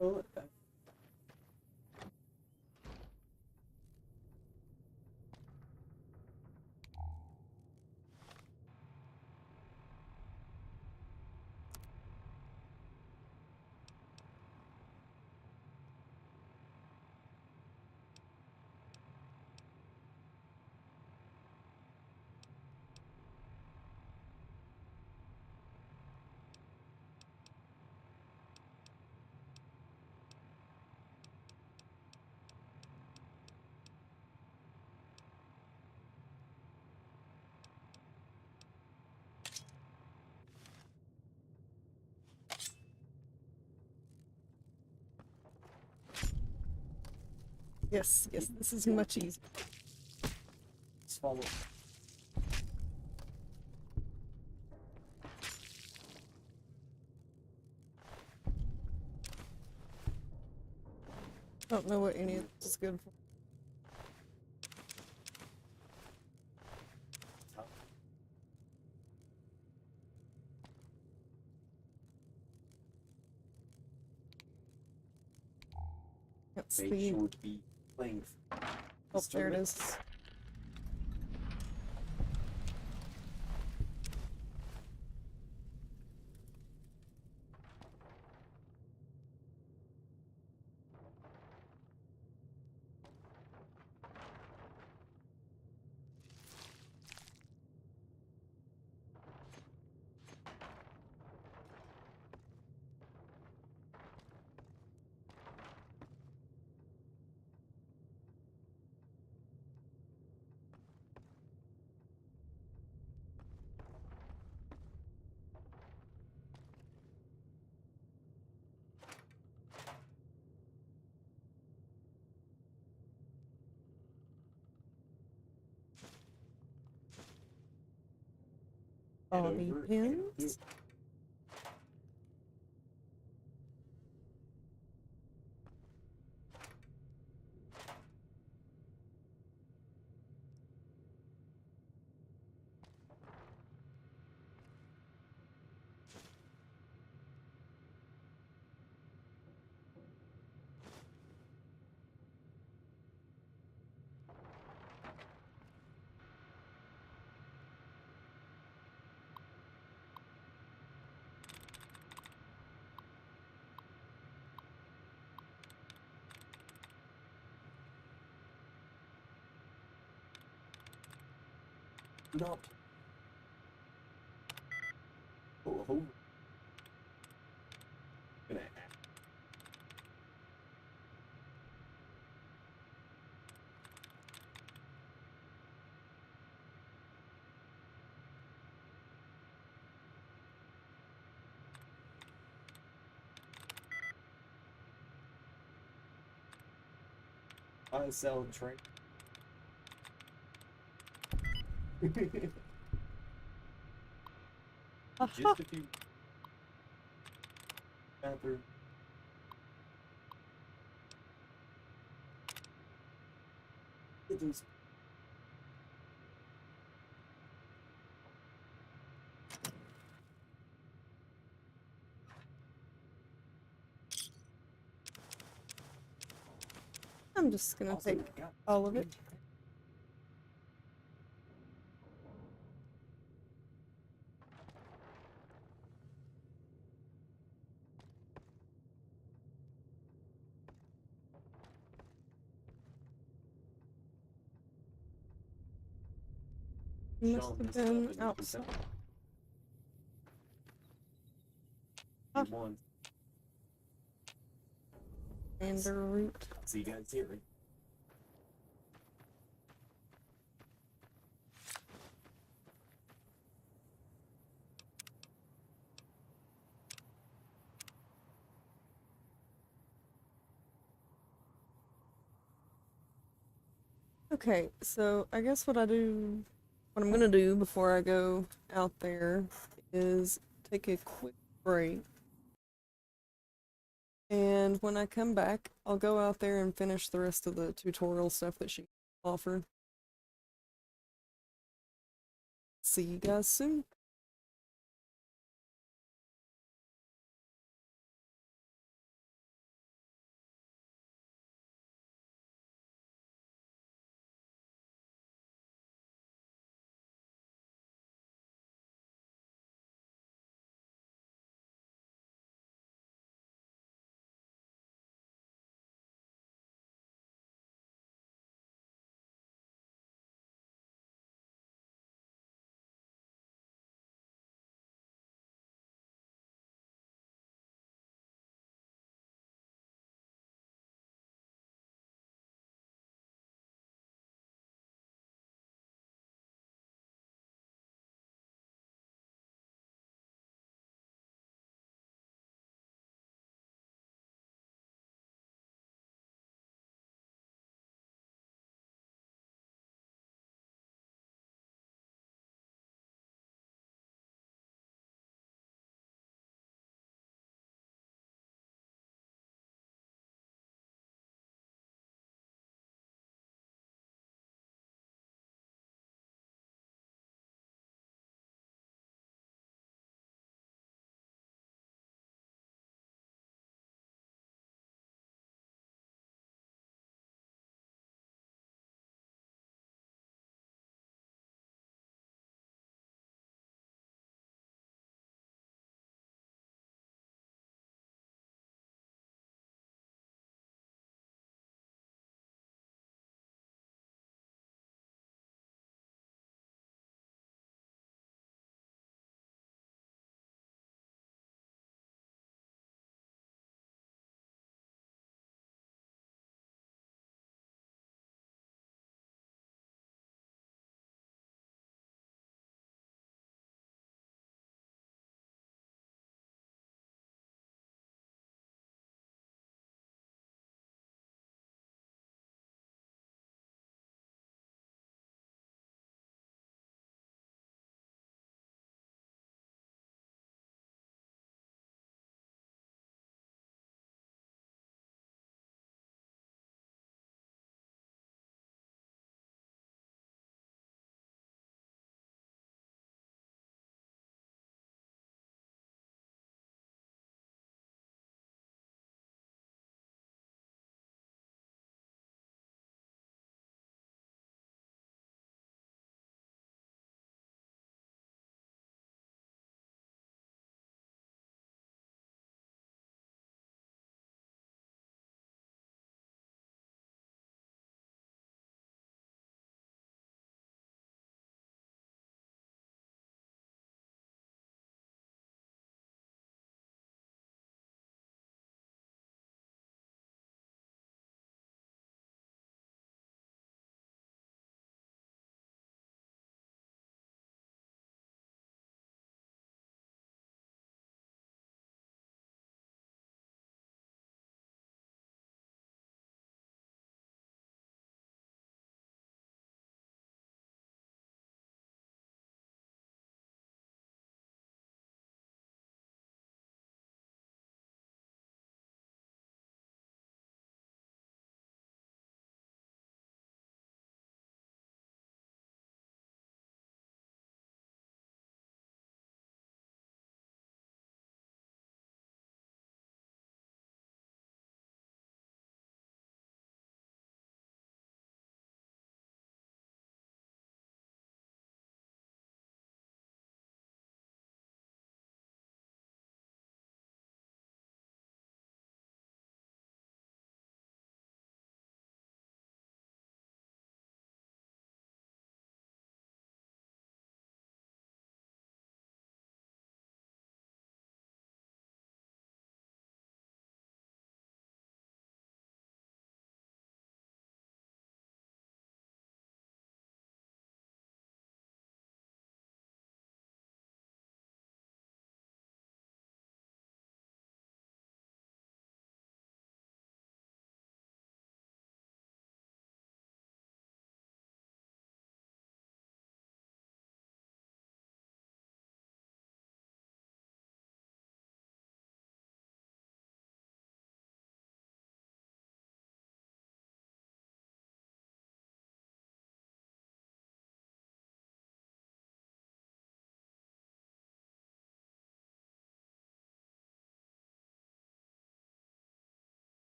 Oh, okay. Yes, yes, this is much easier. Let's follow. I don't know what any of this is good for. That's They the... should be playing. Oh, there it is. Bobby pins. Not. Oh. Gonna hack. Buy, sell, and trade. Just a few. Bathroom. Pigeons. I'm just gonna Also, take God, all of it. Must Sean have messed up been and you can outside. tell he won. And the root. See you guys here. Okay, so I guess what I'm gonna do before I go out there is take a quick break. And when I come back, I'll go out there and finish the rest of the tutorial stuff that she offered. See you guys soon.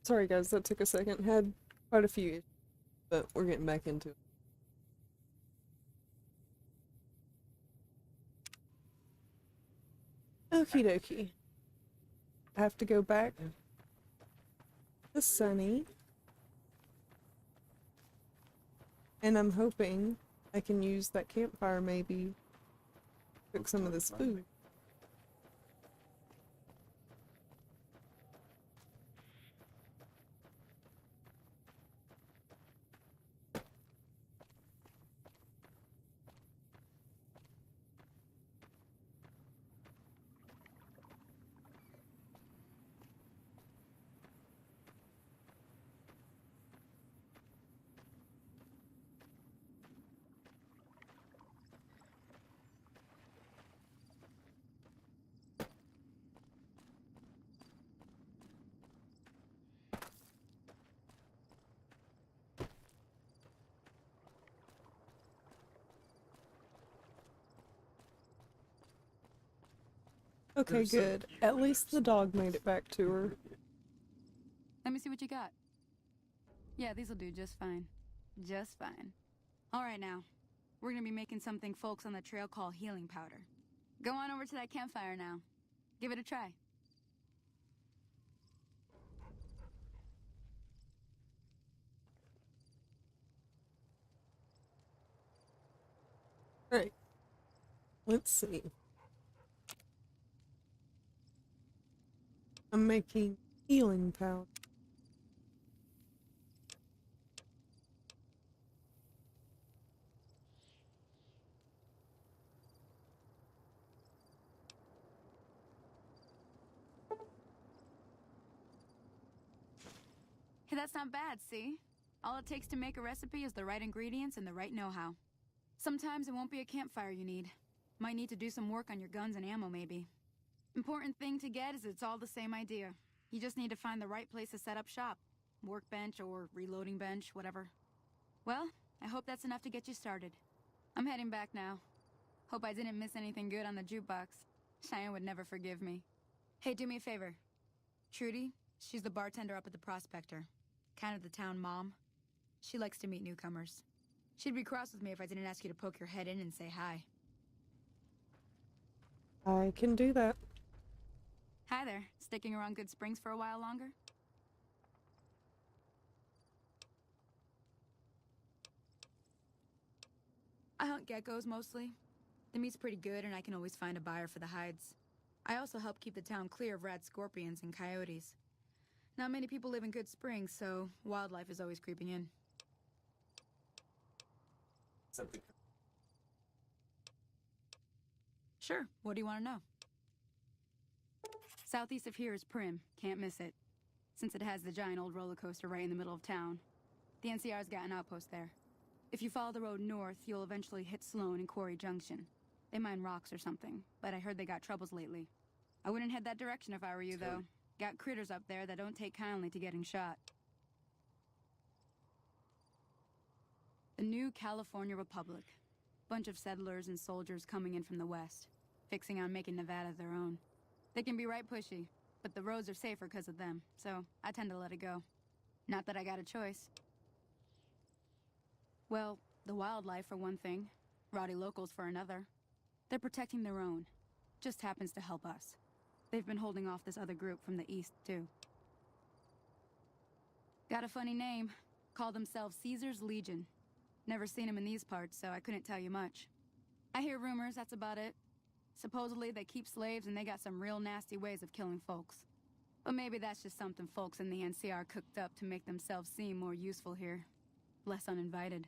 Sorry guys, that took a second. Had quite a few issues, but we're getting back into it. Okie dokie. I have to go back to Sunny. And I'm hoping I can use that campfire maybe to cook some of this food. Okay, good. At least the dog made it back to her. Let me see what you got. Yeah, these'll do just fine. Just fine. Alright now. We're gonna be making something folks on the trail call healing powder. Go on over to that campfire now. Give it a try. Alright. Let's see. I'm making healing powder. Hey, that's not bad, see? All it takes to make a recipe is the right ingredients and the right know-how. Sometimes it won't be a campfire you need. Might need to do some work on your guns and ammo, maybe. Important thing to get is it's all the same idea. You just need to find the right place to set up shop. Workbench or reloading bench, whatever. Well, I hope that's enough to get you started. I'm heading back now. Hope I didn't miss anything good on the jukebox. Cheyenne would never forgive me. Hey, do me a favor. Trudy, she's the bartender up at the Prospector. Kind of the town mom. She likes to meet newcomers. She'd be cross with me if I didn't ask you to poke your head in and say hi. I can do that. Hi there. Sticking around Good Springs for a while longer? I hunt geckos mostly. The meat's pretty good and I can always find a buyer for the hides. I also help keep the town clear of rat scorpions and coyotes. Not many people live in Good Springs, so wildlife is always creeping in. Something. Sure, what do you want to know? Southeast of here is Prim, can't miss it. Since it has the giant old roller coaster right in the middle of town. The NCR's got an outpost there. If you follow the road north, you'll eventually hit Sloan and Quarry Junction. They mine rocks or something, but I heard they got troubles lately. I wouldn't head that direction if I were you, though. Got critters up there that don't take kindly to getting shot. The new California Republic. Bunch of settlers and soldiers coming in from the west, fixing on making Nevada their own. They can be right pushy, but the roads are safer because of them, so I tend to let it go. Not that I got a choice. Well, the wildlife for one thing, rowdy locals for another. They're protecting their own. Just happens to help us. They've been holding off this other group from the east, too. Got a funny name. Call themselves Caesar's Legion. Never seen them in these parts, so I couldn't tell you much. I hear rumors, that's about it. Supposedly they keep slaves and they got some real nasty ways of killing folks. But maybe that's just something folks in the NCR cooked up to make themselves seem more useful here. Less uninvited.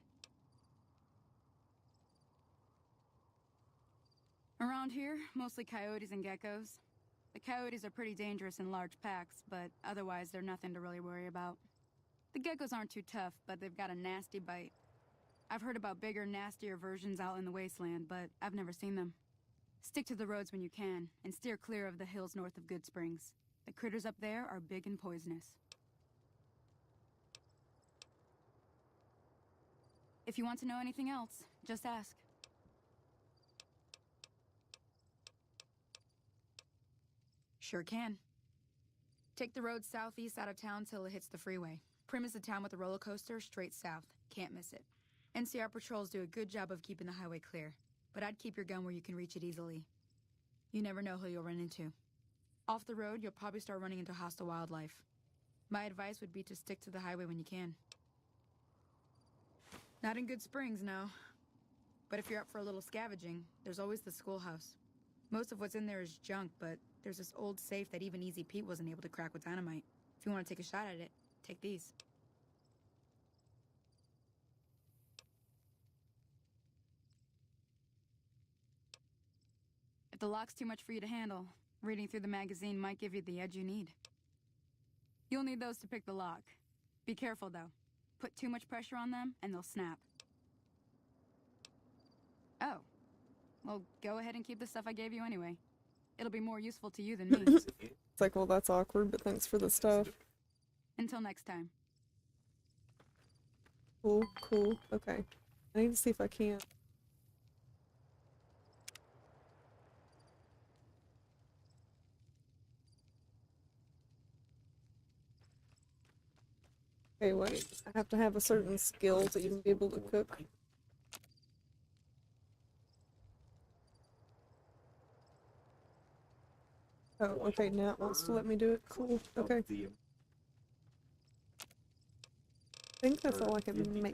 Around here, mostly coyotes and geckos. The coyotes are pretty dangerous in large packs, but otherwise they're nothing to really worry about. The geckos aren't too tough, but they've got a nasty bite. I've heard about bigger, nastier versions out in the wasteland, but I've never seen them. Stick to the roads when you can, and steer clear of the hills north of Good Springs. The critters up there are big and poisonous. If you want to know anything else, just ask. Sure can. Take the road southeast out of town till it hits the freeway. Prim is the town with the roller coaster, straight south. Can't miss it. NCR patrols do a good job of keeping the highway clear, but I'd keep your gun where you can reach it easily. You never know who you'll run into. Off the road, you'll probably start running into hostile wildlife. My advice would be to stick to the highway when you can. Not in Good Springs, no. But if you're up for a little scavenging, there's always the schoolhouse. Most of what's in there is junk, but there's this old safe that even Easy Pete wasn't able to crack with dynamite. If you want to take a shot at it, take these. If the lock's too much for you to handle, reading through the magazine might give you the edge you need. You'll need those to pick the lock. Be careful, though. Put too much pressure on them, and they'll snap. Oh. Well, go ahead and keep the stuff I gave you anyway. It'll be more useful to you than me. It's like, well, that's awkward, but thanks for the stuff. Until next time. Cool, cool. Okay. I need to see if I can. Okay, wait. I have to have a certain skill to even be able to cook. Oh, okay, now it wants to let me do it. Cool, okay. I think that's all I can make.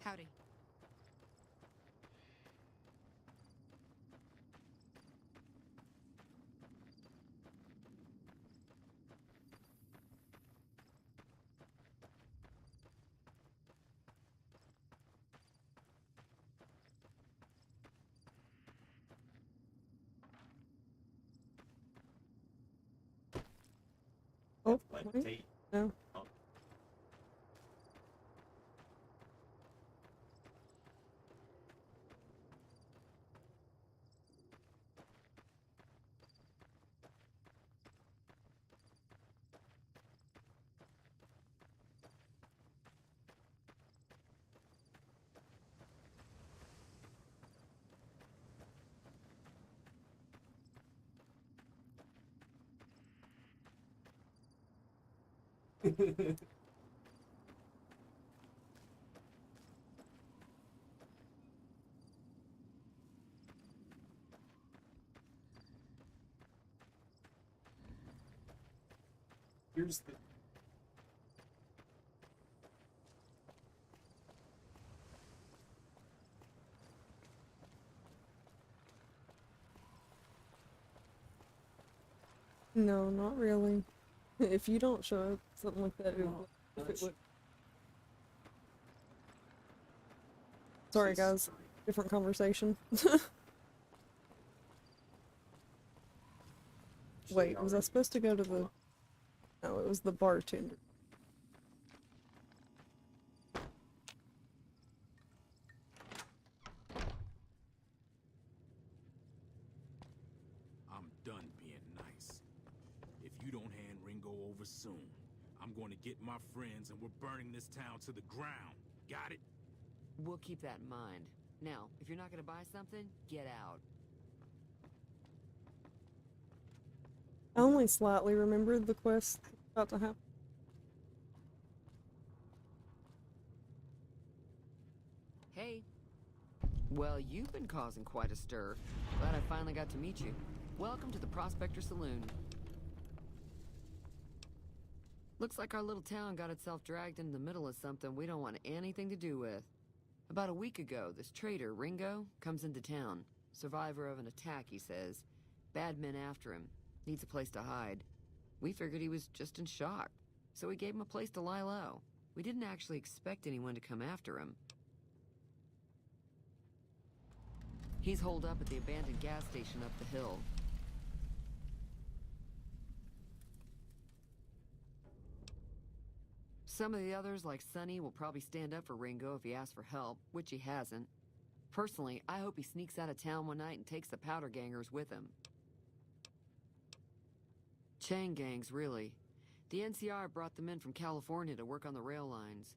Howdy. Oh, wait. No. Here's the. No, not really. If you don't show up, something like that, if it would. Sorry, guys. Different conversation. Wait, was I supposed to go to the... No, it was the bartender. I'm done being nice. If you don't hand Ringo over soon, I'm going to get my friends and we're burning this town to the ground. Got it? We'll keep that in mind. Now, if you're not gonna buy something, get out. I only slightly remembered the quest about to happen. Hey. Well, you've been causing quite a stir. Glad I finally got to meet you. Welcome to the Prospector Saloon. Looks like our little town got itself dragged into the middle of something we don't want anything to do with. About a week ago, this traitor, Ringo, comes into town. Survivor of an attack, he says. Bad men after him. Needs a place to hide. We figured he was just in shock, so we gave him a place to lie low. We didn't actually expect anyone to come after him. He's holed up at the abandoned gas station up the hill. Some of the others, like Sonny, will probably stand up for Ringo if he asks for help, which he hasn't. Personally, I hope he sneaks out of town one night and takes the powder gangers with him. Chain gangs, really. The NCR brought them in from California to work on the rail lines.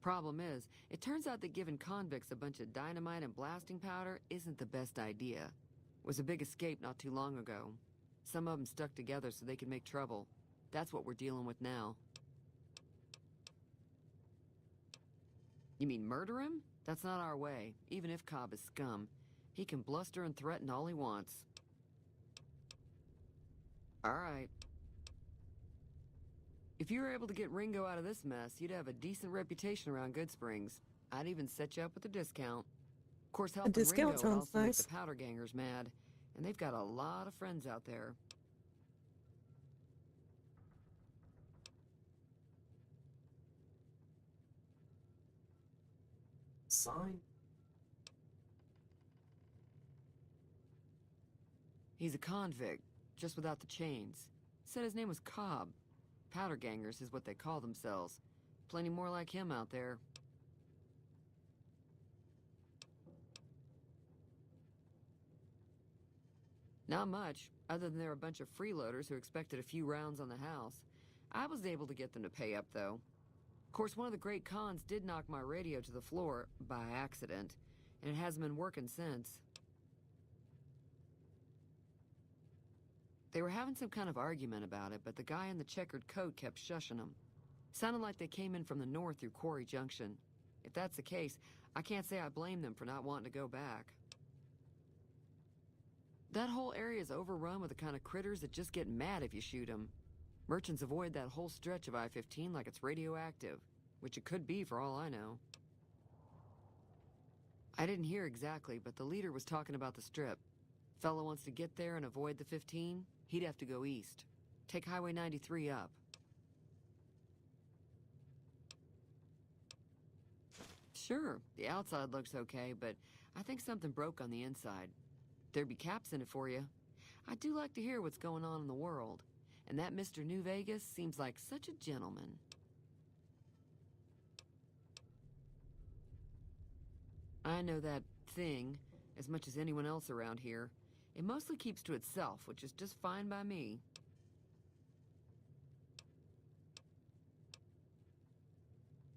Problem is, it turns out that giving convicts a bunch of dynamite and blasting powder isn't the best idea. It was a big escape not too long ago. Some of them stuck together so they could make trouble. That's what we're dealing with now. You mean murder him? That's not our way, even if Cobb is scum. He can bluster and threaten all he wants. All right. If you were able to get Ringo out of this mess, you'd have a decent reputation around Good Springs. I'd even set you up with a discount. Of course, helping Ringo would also make the powder gangers mad, and they've got a lot of friends out there. Sign? He's a convict, just without the chains. Said his name was Cobb. Powder gangers is what they call themselves. Plenty more like him out there. Not much, other than they're a bunch of freeloaders who expected a few rounds on the house. I was able to get them to pay up, though. Of course, one of the great cons did knock my radio to the floor, by accident, and it hasn't been working since. They were having some kind of argument about it, but the guy in the checkered coat kept shushing them. Sounded like they came in from the north through Quarry Junction. If that's the case, I can't say I blame them for not wanting to go back. That whole area is overrun with the kind of critters that just get mad if you shoot them. Merchants avoid that whole stretch of I-15 like it's radioactive, which it could be for all I know. I didn't hear exactly, but the leader was talking about the strip. Fellow wants to get there and avoid the 15, he'd have to go east. Take Highway 93 up. Sure, the outside looks okay, but I think something broke on the inside. There'd be caps in it for you. I do like to hear what's going on in the world. And that Mr. New Vegas seems like such a gentleman. I know that thing as much as anyone else around here. It mostly keeps to itself, which is just fine by me.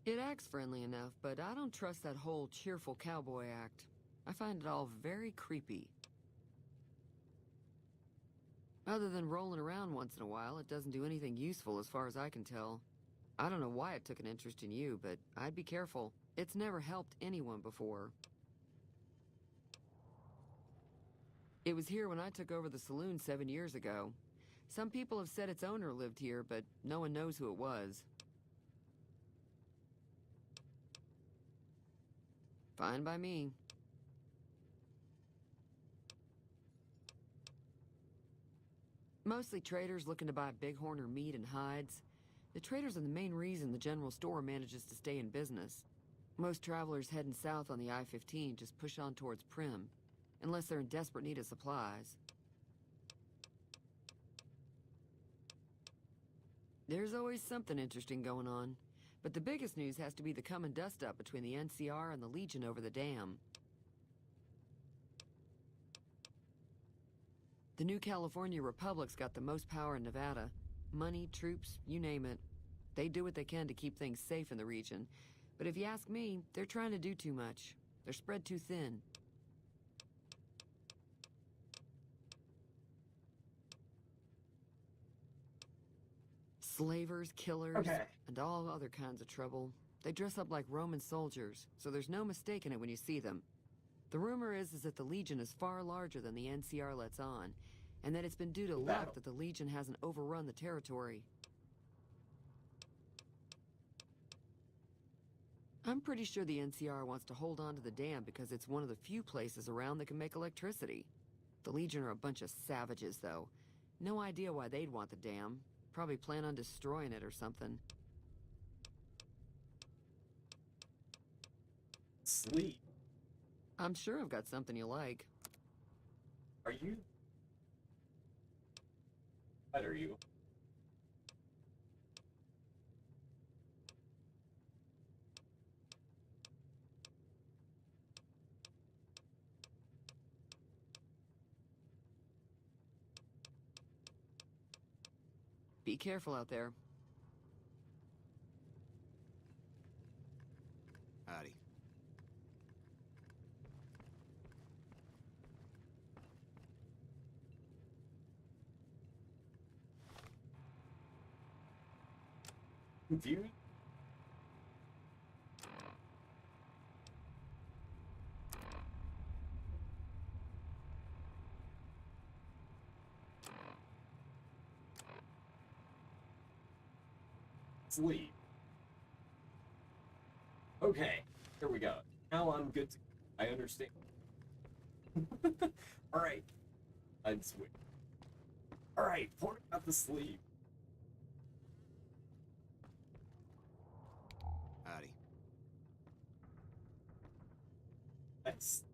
It acts friendly enough, but I don't trust that whole cheerful cowboy act. I find it all very creepy. Other than rolling around once in a while, it doesn't do anything useful as far as I can tell. I don't know why it took an interest in you, but I'd be careful. It's never helped anyone before. It was here when I took over the saloon 7 years ago. Some people have said its owner lived here, but no one knows who it was. Fine by me. Mostly traders looking to buy bighorn or meat and hides. The traders are the main reason the general store manages to stay in business. Most travelers heading south on the I-15 just push on towards Primm, unless they're in desperate need of supplies. There's always something interesting going on, but the biggest news has to be the come and dust up between the NCR and the Legion over the dam. The new California Republic's got the most power in Nevada. Money, troops, you name it. They do what they can to keep things safe in the region. But if you ask me, they're trying to do too much. They're spread too thin. Slavers, killers, and all other kinds of trouble. They dress up like Roman soldiers, so there's no mistaking it when you see them. The rumor is that the Legion is far larger than the NCR lets on, and that it's been due to luck that the Legion hasn't overrun the territory. I'm pretty sure the NCR wants to hold on to the dam because it's one of the few places around that can make electricity. The Legion are a bunch of savages, though. No idea why they'd want the dam. Probably plan on destroying it or something. Sweet. I'm sure I've got something you like. Are you? What are you? Be careful out there. Howdy. Confused? Sleep. Okay, here we go. Now I'm good to I understand. Alright. I'd switch. Alright, pour out the sleep. Howdy. That's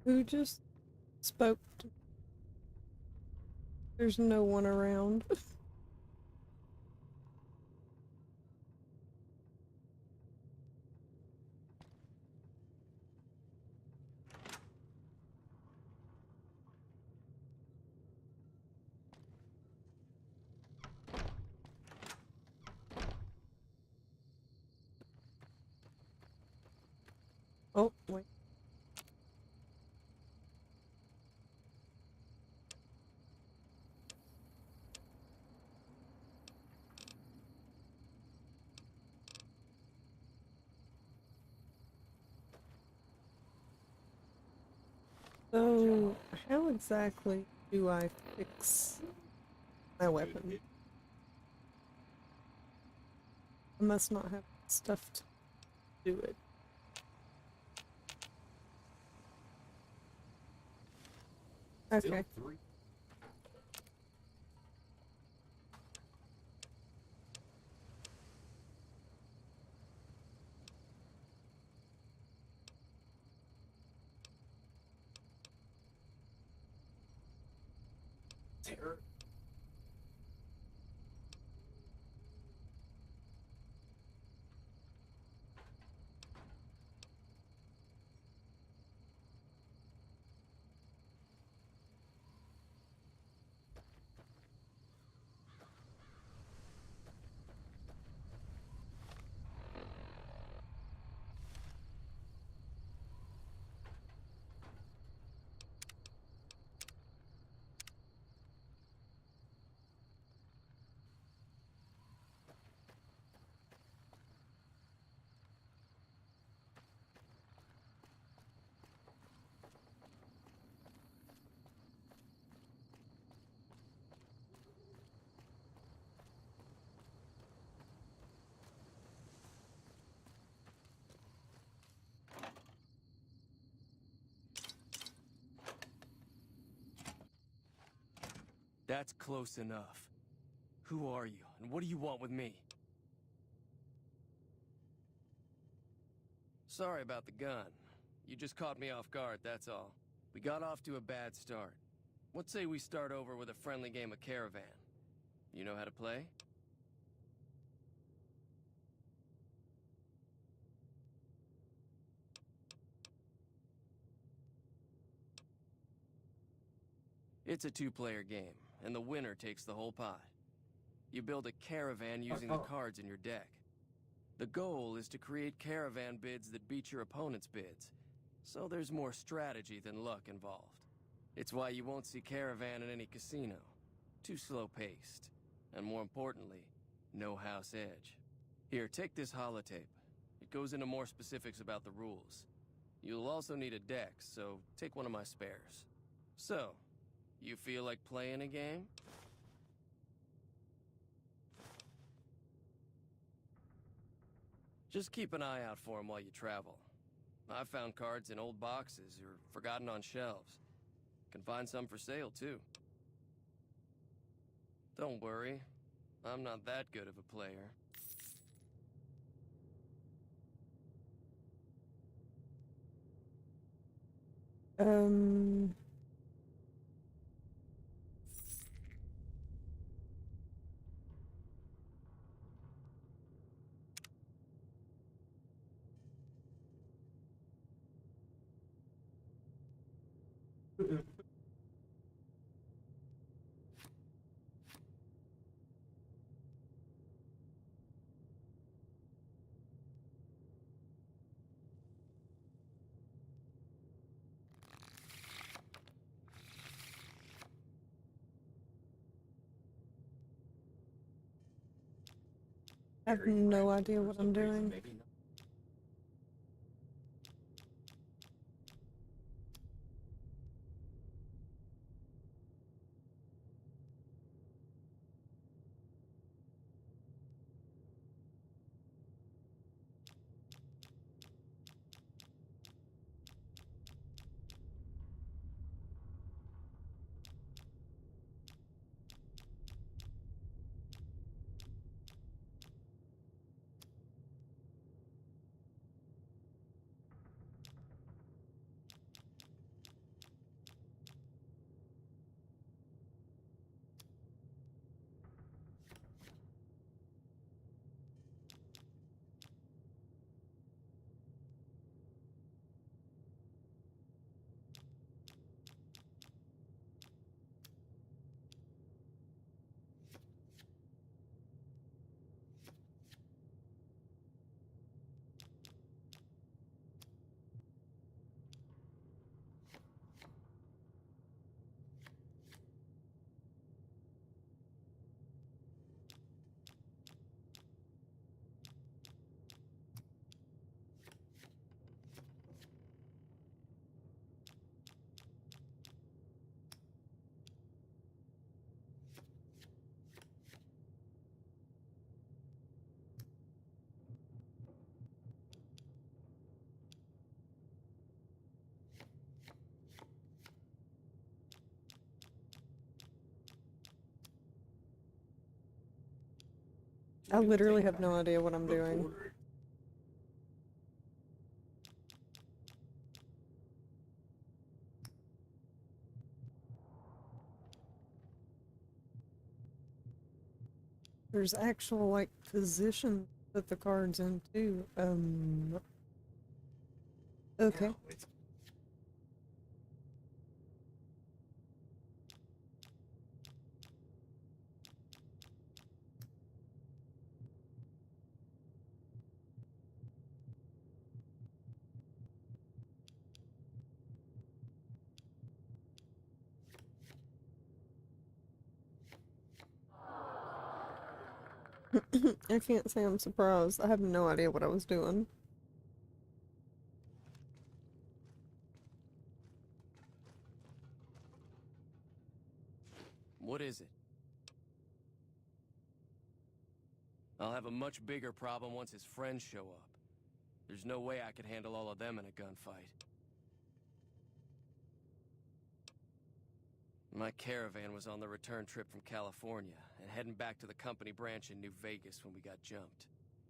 Who just spoke to... There's no one around. Oh, wait. So, how exactly do I fix my weapon? I must not have stuff to do it. Okay. still 3. Terror. That's close enough. Who are you, and what do you want with me? Sorry about the gun. You just caught me off guard, that's all. We got off to a bad start. What say we start over with a friendly game of Caravan? You know how to play? It's a two-player game, and the winner takes the whole pot. You build a caravan using the cards in your deck. The goal is to create caravan bids that beat your opponent's bids, so there's more strategy than luck involved. It's why you won't see caravan in any casino. Too slow-paced. And more importantly, no house edge. Here, take this holotape. It goes into more specifics about the rules. You'll also need a deck, so take one of my spares. So, you feel like playing a game? Just keep an eye out for them while you travel. I've found cards in old boxes or forgotten on shelves. Can find some for sale, too. Don't worry, I'm not that good of a player. Um, I have no idea what I'm doing. I literally have no idea what I'm doing. There's actual, like, position to put the cards in, too. Okay. I can't say I'm surprised. I have no idea what I was doing. What is it? I'll have a much bigger problem once his friends show up. There's no way I could handle all of them in a gunfight. My caravan was on the return trip from California, and heading back to the company branch in New Vegas when we got jumped.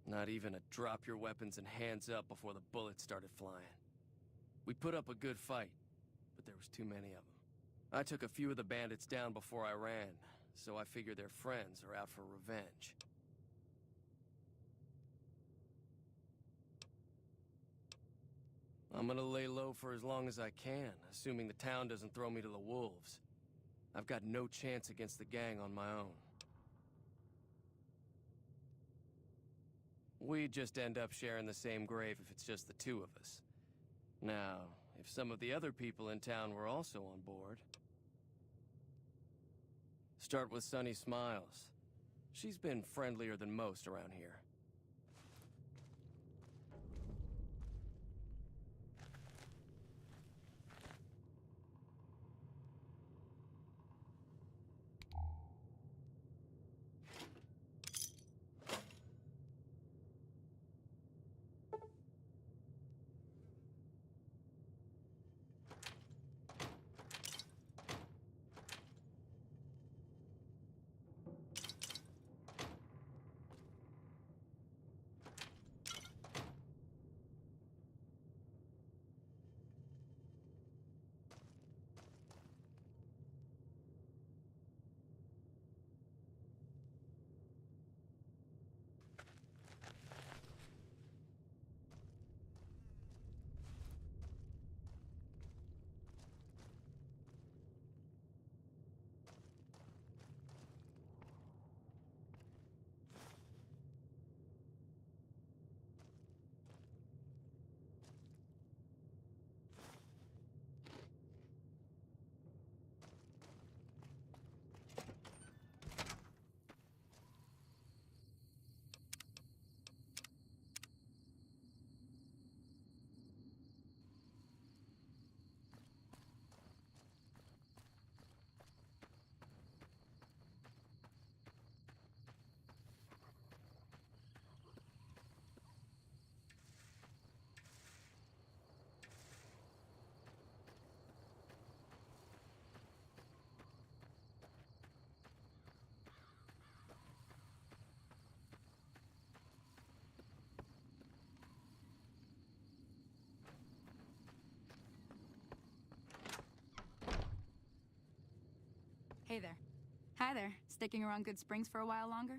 Not even a drop your weapons and hands up before the bullets started flying. We put up a good fight, but there was too many of them. I took a few of the bandits down before I ran, so I figured their friends are out for revenge. I'm gonna lay low for as long as I can, assuming the town doesn't throw me to the wolves. I've got no chance against the gang on my own. We just end up sharing the same grave if it's just the two of us. Now, if some of the other people in town were also on board... Start with Sunny Smiles. She's been friendlier than most around here. Hey there. Hi there. Sticking around Good Springs for a while longer?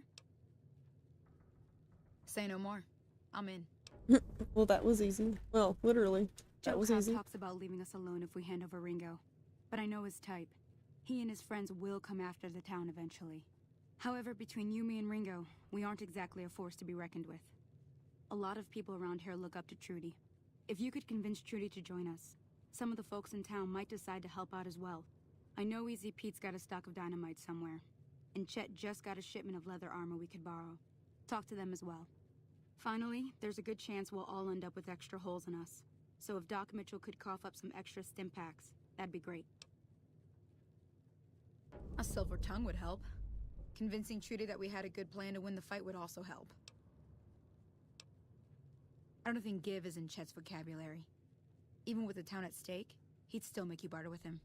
Say no more. I'm in. Well, that was easy. Well, literally. That was Joe easy. talks about leaving us alone if we hand over Ringo. But I know his type. He and his friends will come after the town eventually. However, between you, me, and Ringo, we aren't exactly a force to be reckoned with. A lot of people around here look up to Trudy. If you could convince Trudy to join us, some of the folks in town might decide to help out as well. I know Easy Pete's got a stock of dynamite somewhere, and Chet just got a shipment of leather armor we could borrow. Talk to them as well. Finally, there's a good chance we'll all end up with extra holes in us. So if Doc Mitchell could cough up some extra stim packs, that'd be great. A silver tongue would help. Convincing Trudy that we had a good plan to win the fight would also help. I don't think give is in Chet's vocabulary. Even with the town at stake, he'd still make you barter with him.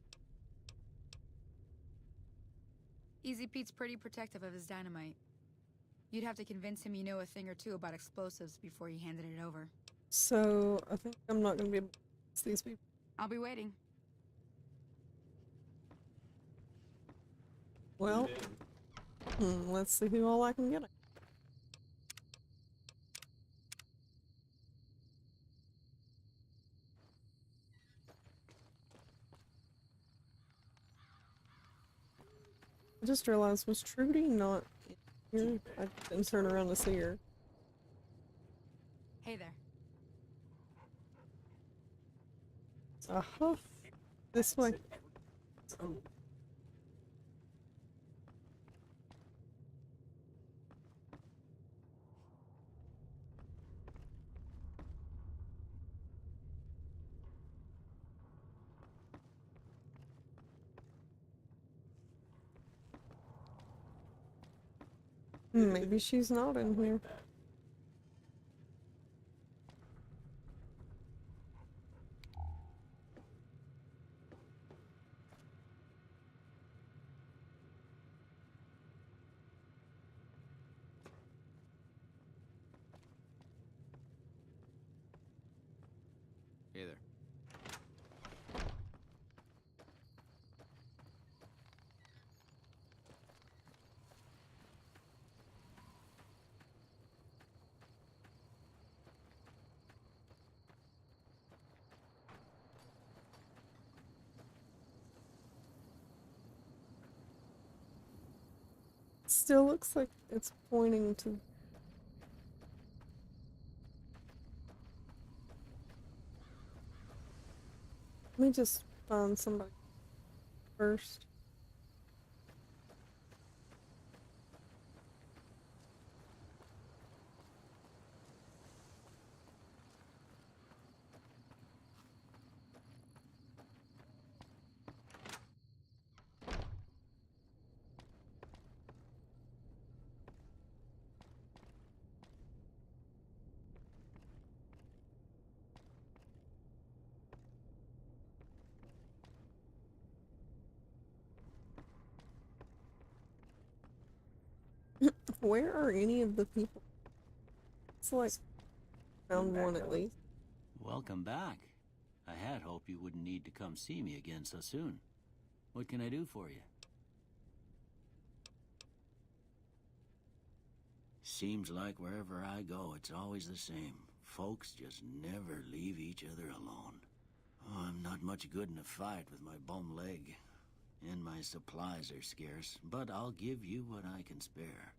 Easy Pete's pretty protective of his dynamite. You'd have to convince him you know a thing or two about explosives before you handed it over. So, I think I'm not going to be able to see these people. I'll be waiting. Well, let's see who all I can get. I just realized, was Trudy not here? I didn't turn around to see her. Hey there. Aha. This way. Maybe she's not in here. Hey there. Still looks like it's pointing to... Let me just find somebody first. Where are any of the people? It's like found one at least. Welcome back. I had hoped you wouldn't need to come see me again so soon. What can I do for you? Seems like wherever I go, it's always the same. Folks just never leave each other alone. Oh, I'm not much good in a fight with my bum leg. And my supplies are scarce, but I'll give you what I can spare.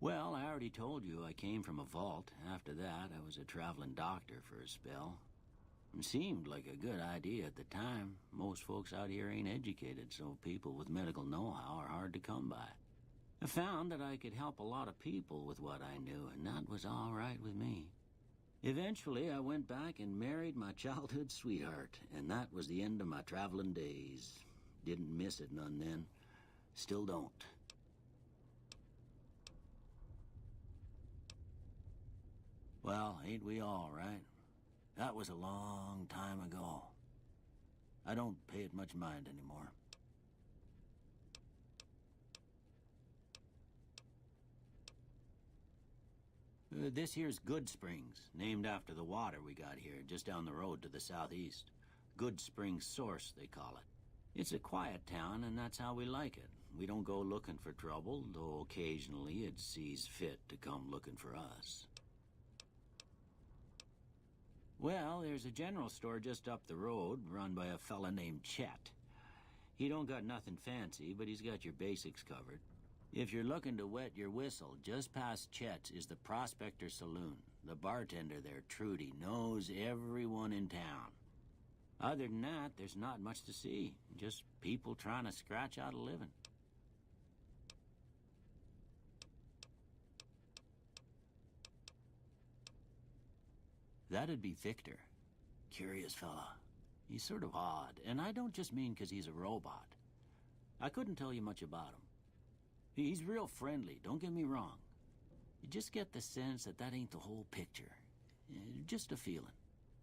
Well, I already told you I came from a vault. After that, I was a traveling doctor for a spell. It seemed like a good idea at the time. Most folks out here ain't educated, so people with medical know-how are hard to come by. I found that I could help a lot of people with what I knew, and that was all right with me. Eventually, I went back and married my childhood sweetheart, and that was the end of my traveling days. Didn't miss it none then. Still don't. Well, ain't we all, right? That was a long time ago. I don't pay it much mind anymore. This here's Good Springs, named after the water we got here, just down the road to the southeast. Good Springs Source, they call it. It's a quiet town, and that's how we like it. We don't go looking for trouble, though occasionally it sees fit to come looking for us. Well, there's a general store just up the road, run by a fella named Chet. He don't got nothing fancy, but he's got your basics covered. If you're looking to wet your whistle, just past Chet's is the Prospector Saloon. The bartender there, Trudy, knows everyone in town. Other than that, there's not much to see. Just people trying to scratch out a living. That'd be Victor. Curious fella. He's sort of odd, and I don't just mean 'cause he's a robot. I couldn't tell you much about him. He's real friendly, don't get me wrong. You just get the sense that that ain't the whole picture. Just a feeling.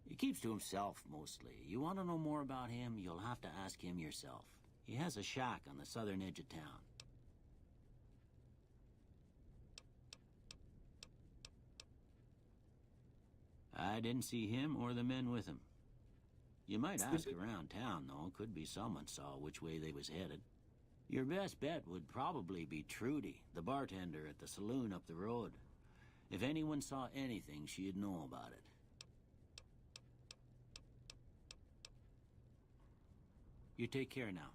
He keeps to himself, mostly. You want to know more about him, you'll have to ask him yourself. He has a shack on the southern edge of town. I didn't see him or the men with him. You might ask around town, though. Could be someone saw which way they was headed. Your best bet would probably be Trudy, the bartender at the saloon up the road. If anyone saw anything, she'd know about it. You take care now.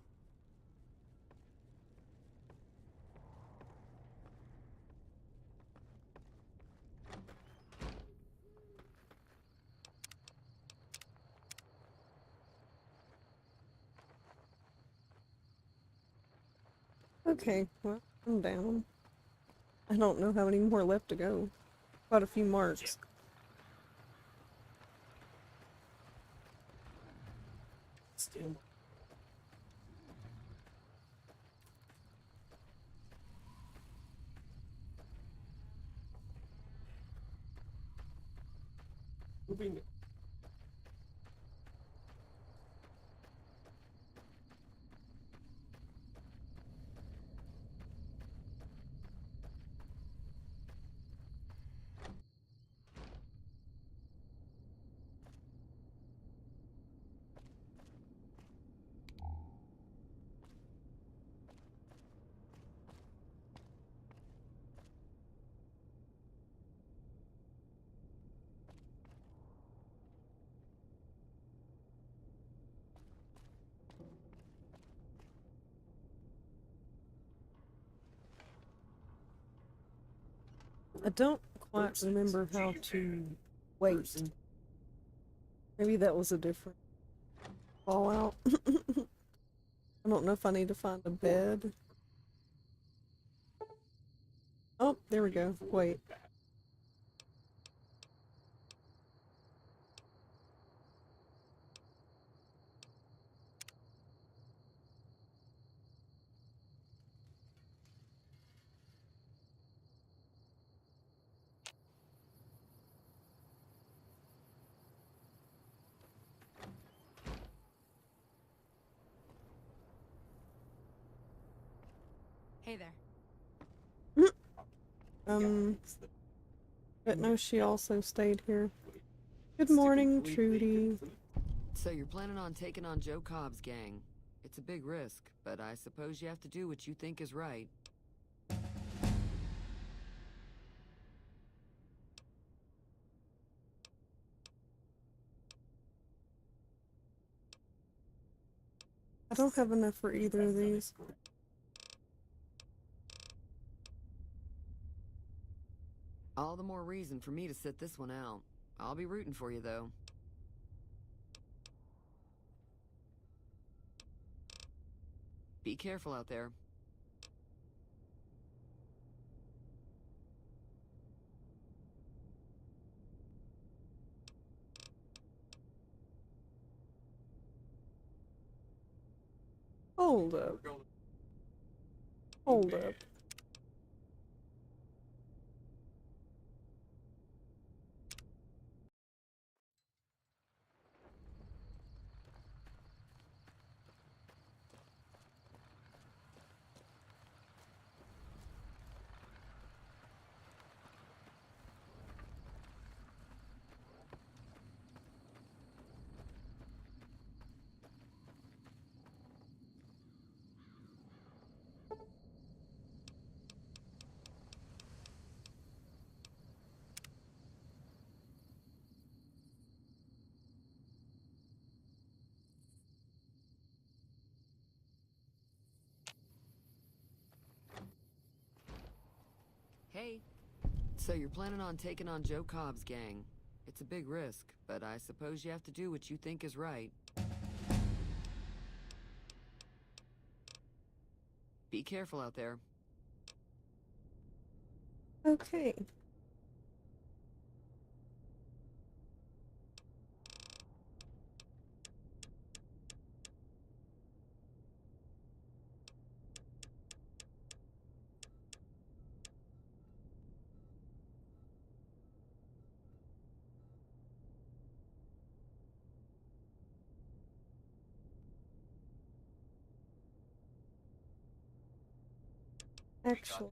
Okay, well, I'm down. I don't know how many more left to go. Quite a few marks. Still. Moving. I don't quite remember how to wait. Maybe that was a different Fallout. I don't know if I need to find a bed. Oh, there we go. Wait. Hey there. But no, she also stayed here. Good morning, Trudy. So you're planning on taking on Joe Cobb's gang. It's a big risk, but I suppose you have to do what you think is right. I don't have enough for either of these. All the more reason for me to sit this one out. I'll be rooting for you, though. Be careful out there. Hold up. Hold up. Hey. So you're planning on taking on Joe Cobb's gang. It's a big risk, but I suppose you have to do what you think is right. Be careful out there. Okay. Actually.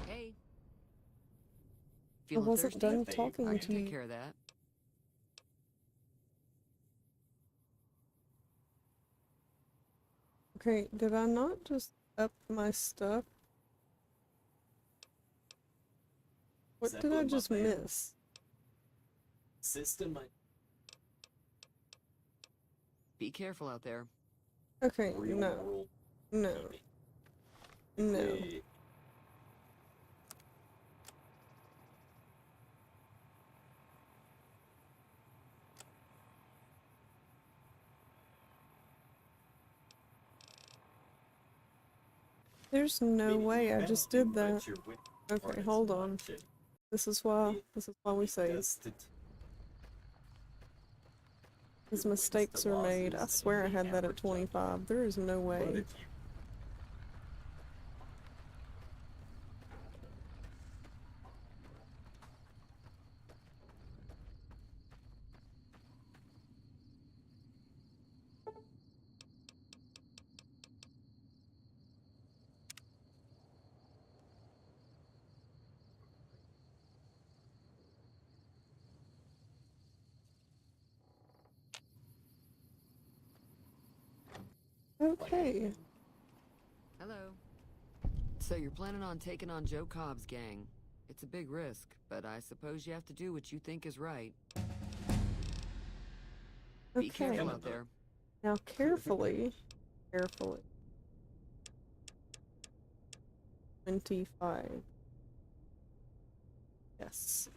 Hey. I Feeling wasn't thirsty? done talking I to can take you. care of that. Okay, did I not just up my stuff? What did I just miss? System. Be careful out there. Okay, no. No. No. There's no way I just did that. Okay, hold on. This is why we save. Because mistakes are made. I swear I had that at 25. There is no way. Okay. Hello. So you're planning on taking on Joe Cobb's gang. It's a big risk, but I suppose you have to do what you think is right. Be careful out there. Now carefully. Carefully. 25. Yes.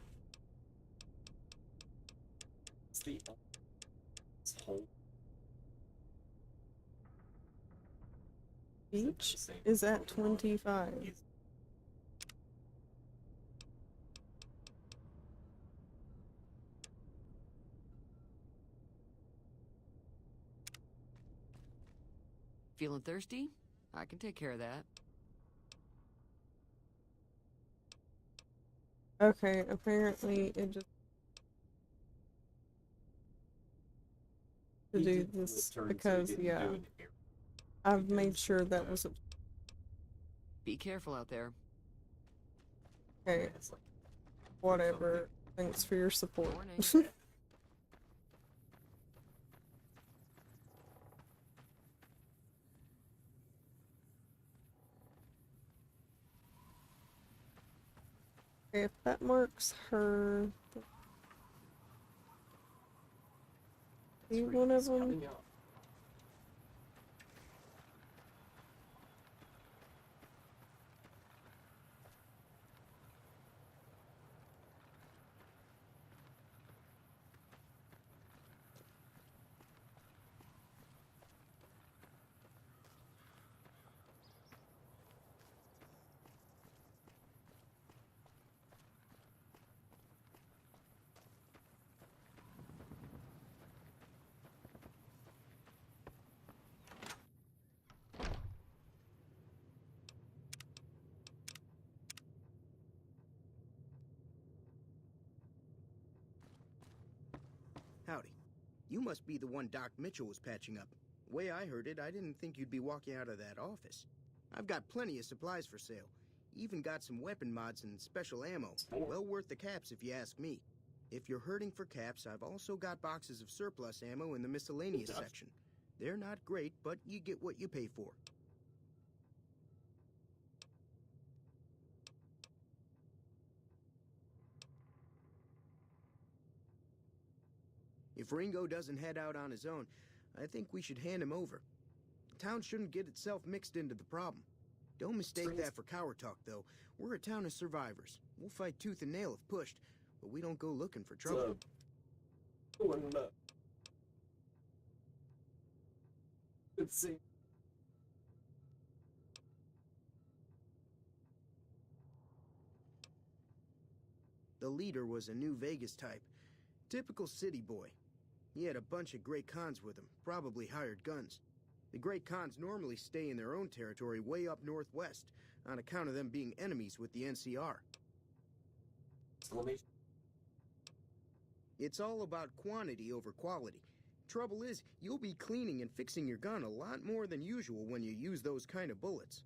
Beach is at 25. Feeling thirsty? I can take care of that. Okay, apparently it just to do this because yeah, I've made sure that was Be careful out there. okay. Whatever. Thanks for your support. If that marks her, be one of them. Howdy. You must be the one Doc Mitchell was patching up. Way I heard it, I didn't think you'd be walking out of that office. I've got plenty of supplies for sale. Even got some weapon mods and special ammo. Well worth the caps if you ask me. If you're hurting for caps, I've also got boxes of surplus ammo in the miscellaneous section. They're not great, but you get what you pay for. If Ringo doesn't head out on his own, I think we should hand him over. The town shouldn't get itself mixed into the problem. Don't mistake that for coward talk, though. We're a town of survivors. We'll fight tooth and nail if pushed, but we don't go looking for trouble. Let's see. The leader was a New Vegas type. Typical city boy. He had a bunch of Great Khans with him, probably hired guns. The Great Khans normally stay in their own territory way up northwest, on account of them being enemies with the NCR. It's all about quantity over quality. Trouble is, you'll be cleaning and fixing your gun a lot more than usual when you use those kind of bullets.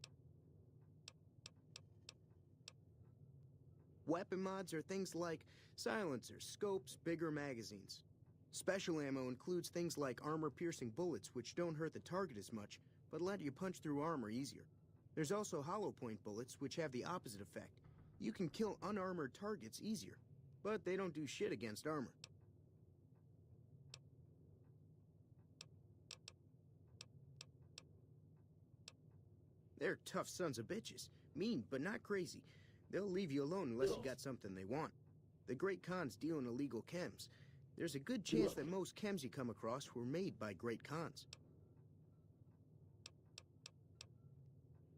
Weapon mods are things like silencers, scopes, bigger magazines. Special ammo includes things like armor-piercing bullets, which don't hurt the target as much, but let you punch through armor easier. There's also hollow point bullets, which have the opposite effect. You can kill unarmored targets easier, but they don't do shit against armor. They're tough sons of bitches. Mean, but not crazy. They'll leave you alone unless you got something they want. The Great Khans deal in illegal chems. There's a good chance that most chems you come across were made by Great Khans.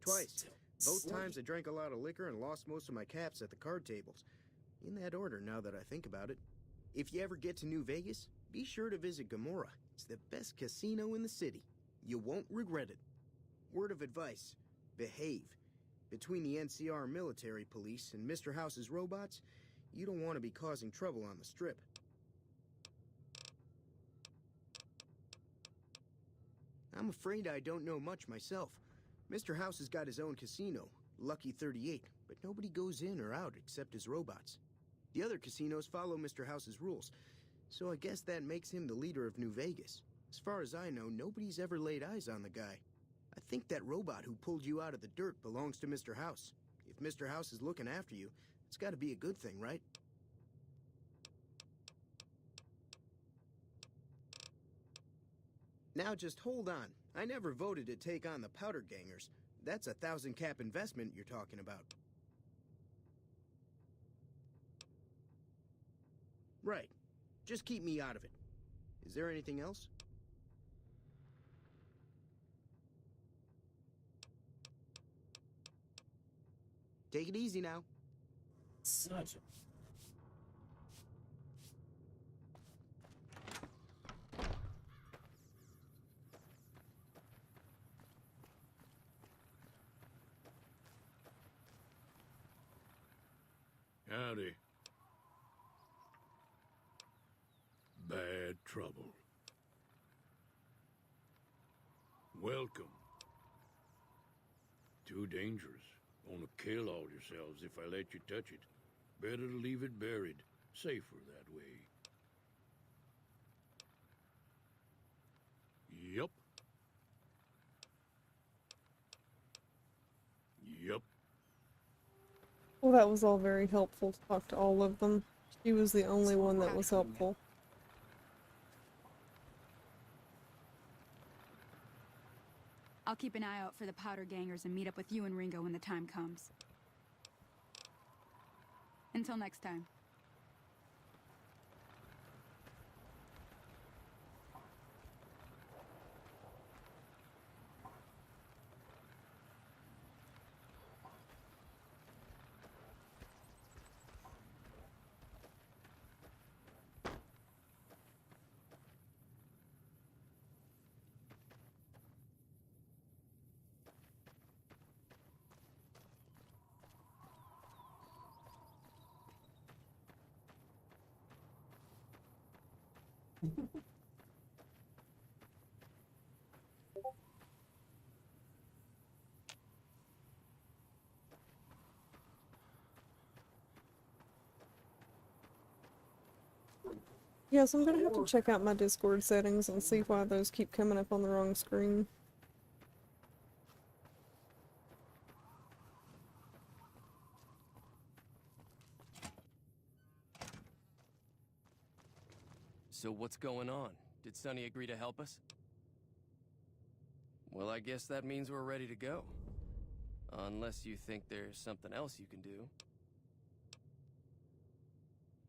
Twice. Both times I drank a lot of liquor and lost most of my caps at the card tables. In that order, now that I think about it. If you ever get to New Vegas, be sure to visit Gomorrah. It's the best casino in the city. You won't regret it. Word of advice, behave. Between the NCR military police and Mr. House's robots, you don't want to be causing trouble on the Strip. I'm afraid I don't know much myself. Mr. House has got his own casino, Lucky 38, but nobody goes in or out except his robots. The other casinos follow Mr. House's rules, so I guess that makes him the leader of New Vegas. As far as I know, nobody's ever laid eyes on the guy. I think that robot who pulled you out of the dirt belongs to Mr. House. If Mr. House is looking after you, it's got to be a good thing, right? Now just hold on. I never voted to take on the Powder Gangers. That's a 1,000-cap investment you're talking about. Right. Just keep me out of it. Is there anything else? Take it easy now. Such a... Howdy. Bad trouble. Welcome. Too dangerous. Gonna kill all yourselves if I let you touch it. Better to leave it buried. Safer that way. Yup. Yup. Well, that was all very helpful to talk to all of them. She was the only one that was helpful. I'll keep an eye out for the Powder Gangers and meet up with you and Ringo when the time comes. Until next time. Yes, I'm gonna have to check out my Discord settings and see why those keep coming up on the wrong screen. So what's going on? Did Sonny agree to help us? Well, I guess that means we're ready to go. Unless you think there's something else you can do.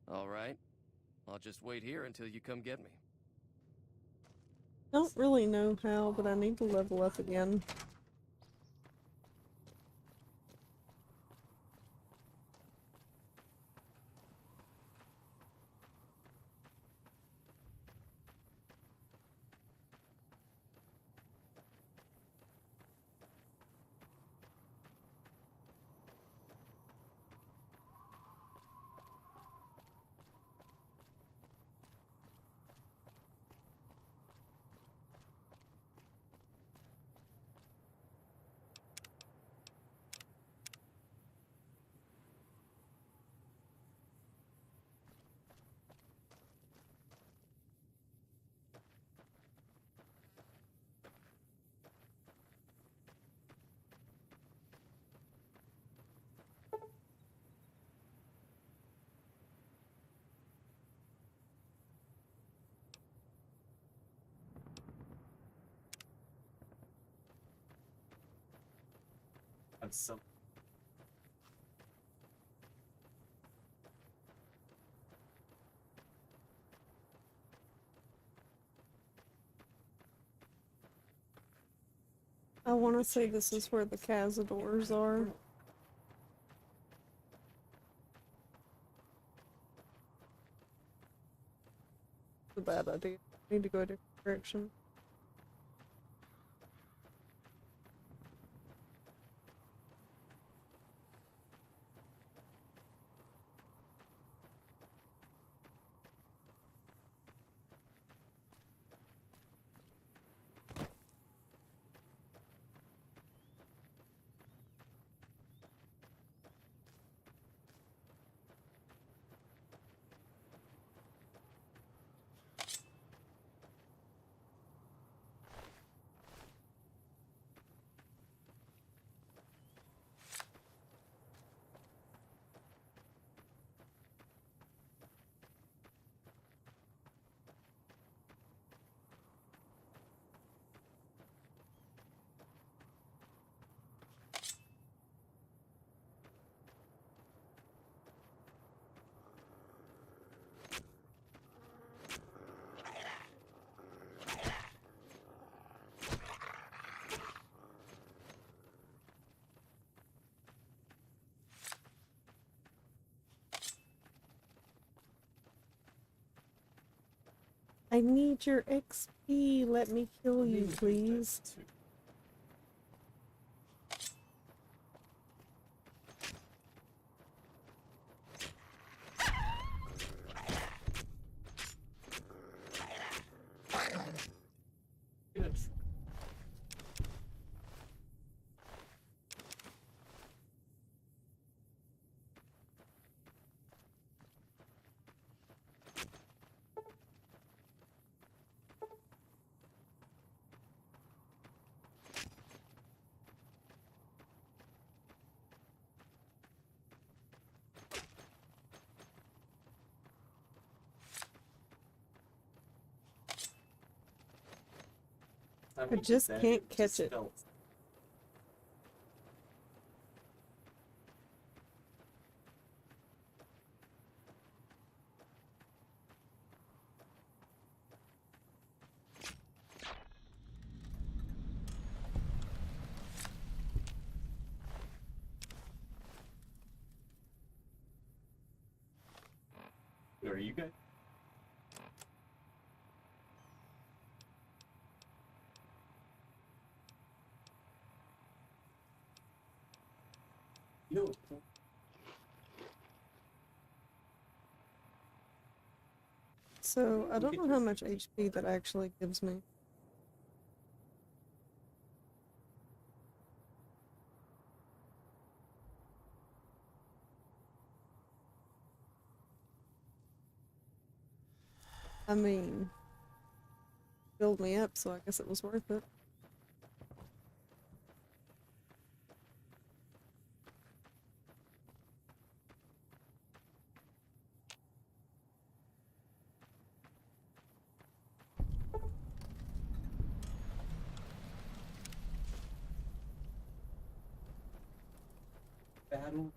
All right. I'll just wait here until you come get me. Don't really know how, but I need to level up again. I'm so. I want to say this is where the cazadors are. It's a bad idea. I need to go a different direction. I need your XP. Let me kill you, please. I just can't catch it. Are you guys? You know, So, I don't know how much HP that actually gives me. I mean, filled me up, so I guess it was worth it. Battle.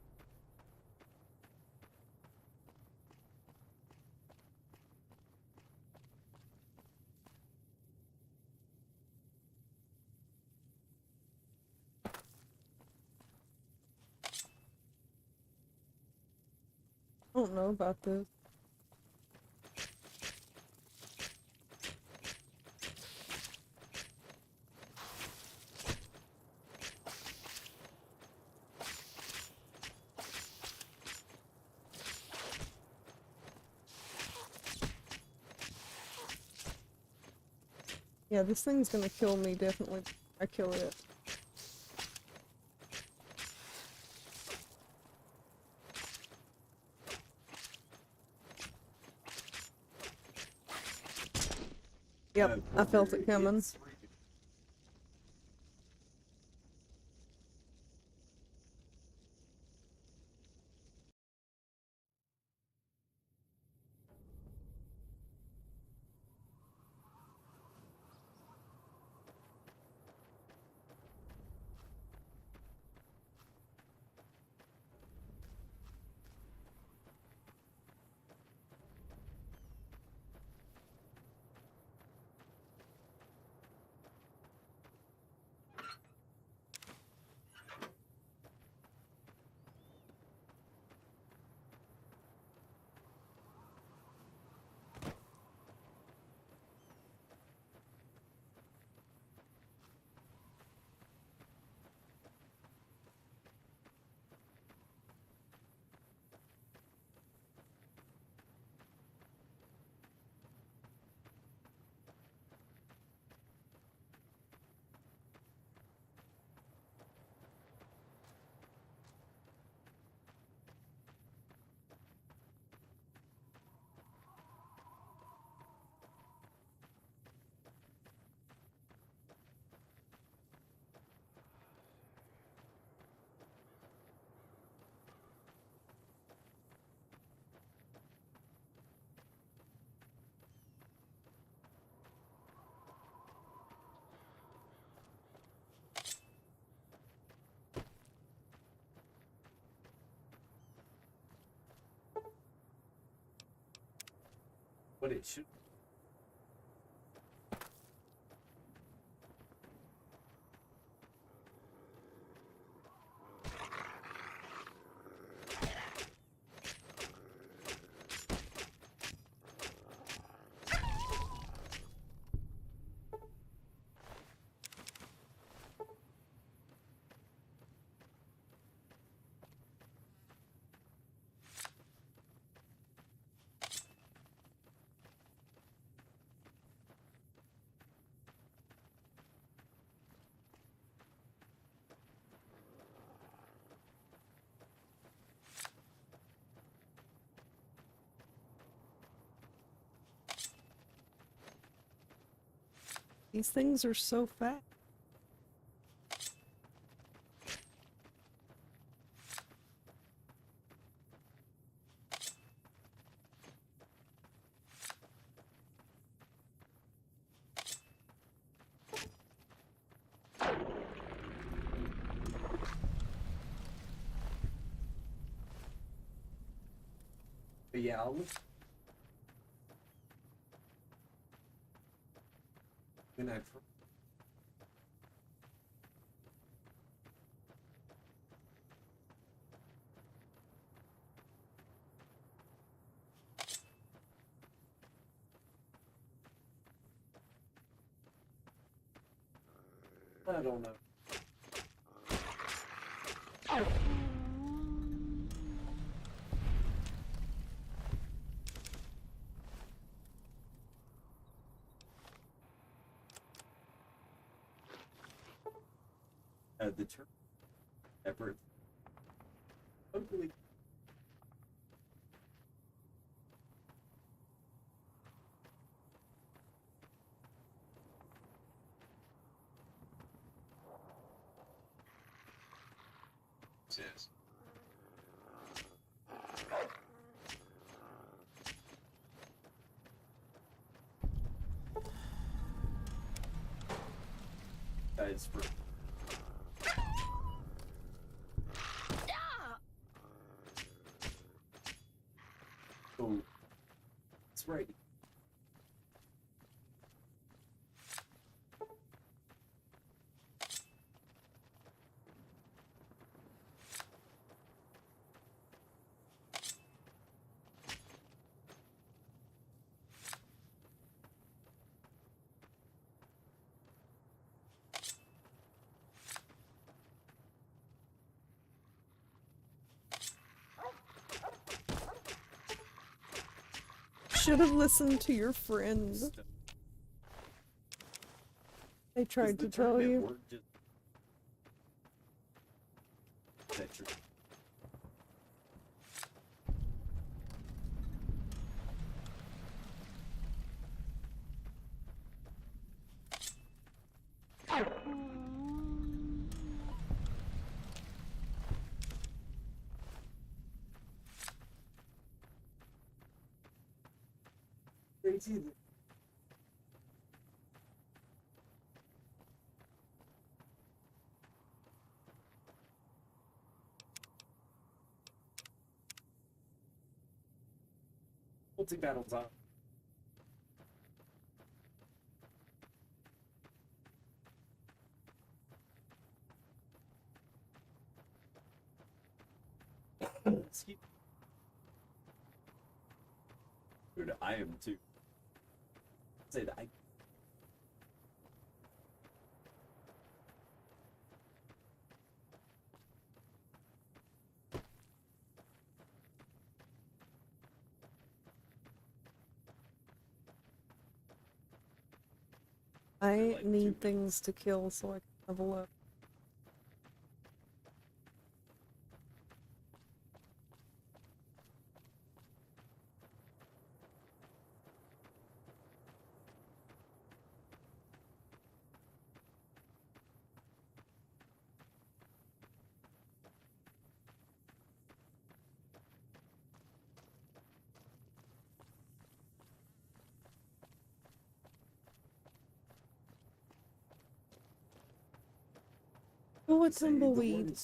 I don't know about this. Yeah, this thing's gonna kill me, definitely. I kill it. Yep, I felt it coming. But it should. These things are so fat. But yeah, I'll look. When I don't know. the term effort. Hopefully. Says. Guys, for oh, that's right. Should have listened to your friend. They tried to tell you. Crazy. Multi-battles on. Excuse. Dude, I am too. Say that I need things to kill so I can level up. Oh, a tumbleweed.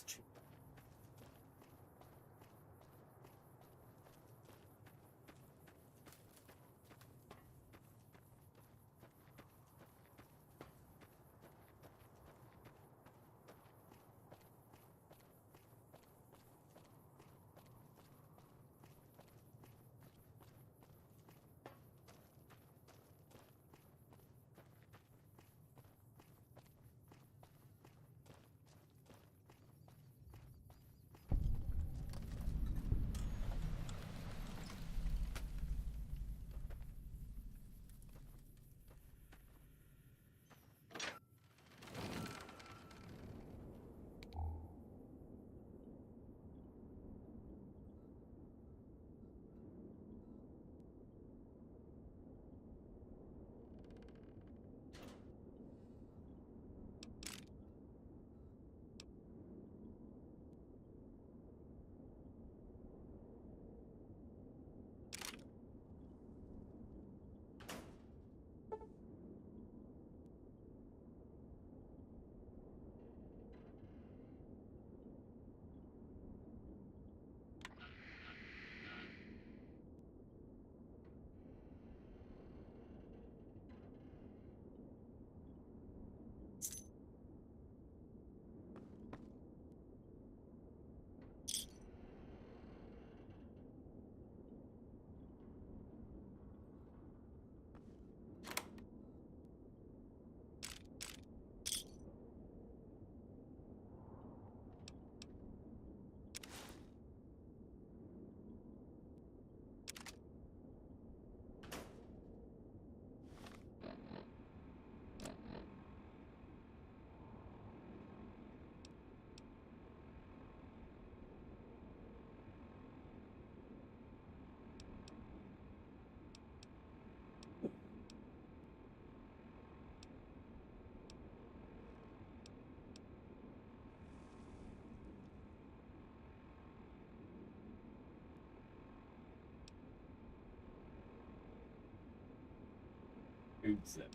Food set.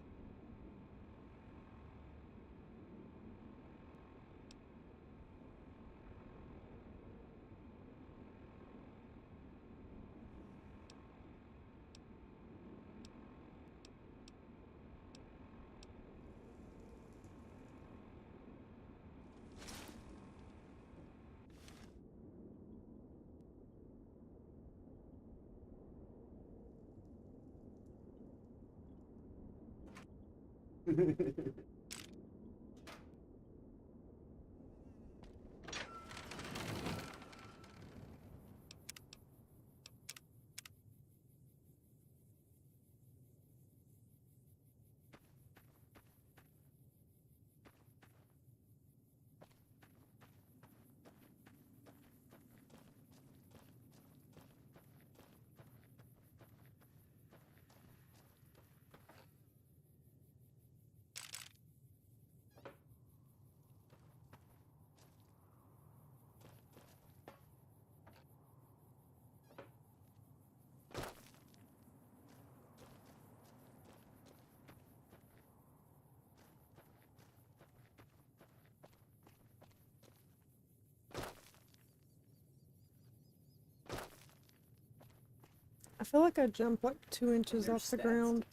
I feel like I jumped like 2 inches off the ground.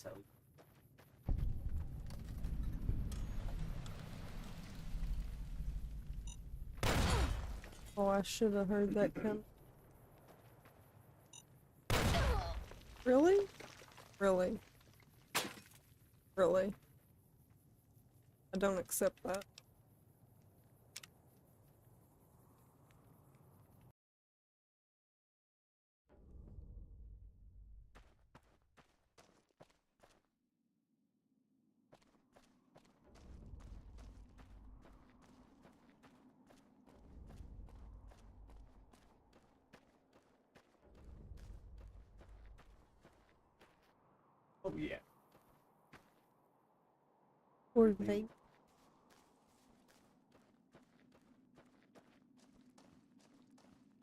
Oh, I should have heard that come. Really? Really? Really? I don't accept that. Oh yeah. Or vape.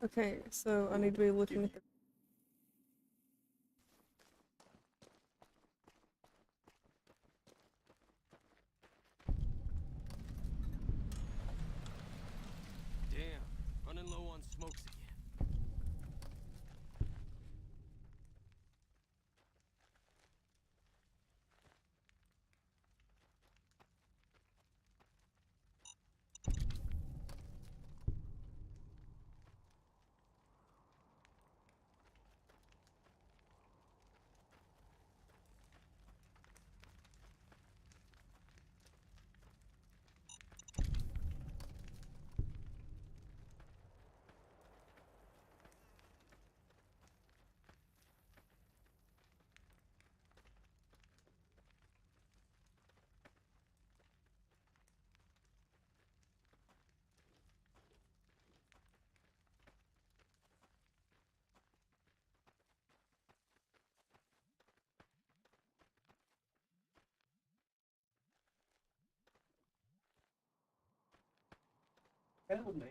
Okay, so I need to be looking at the Damn, running low on smokes again. Hell, man.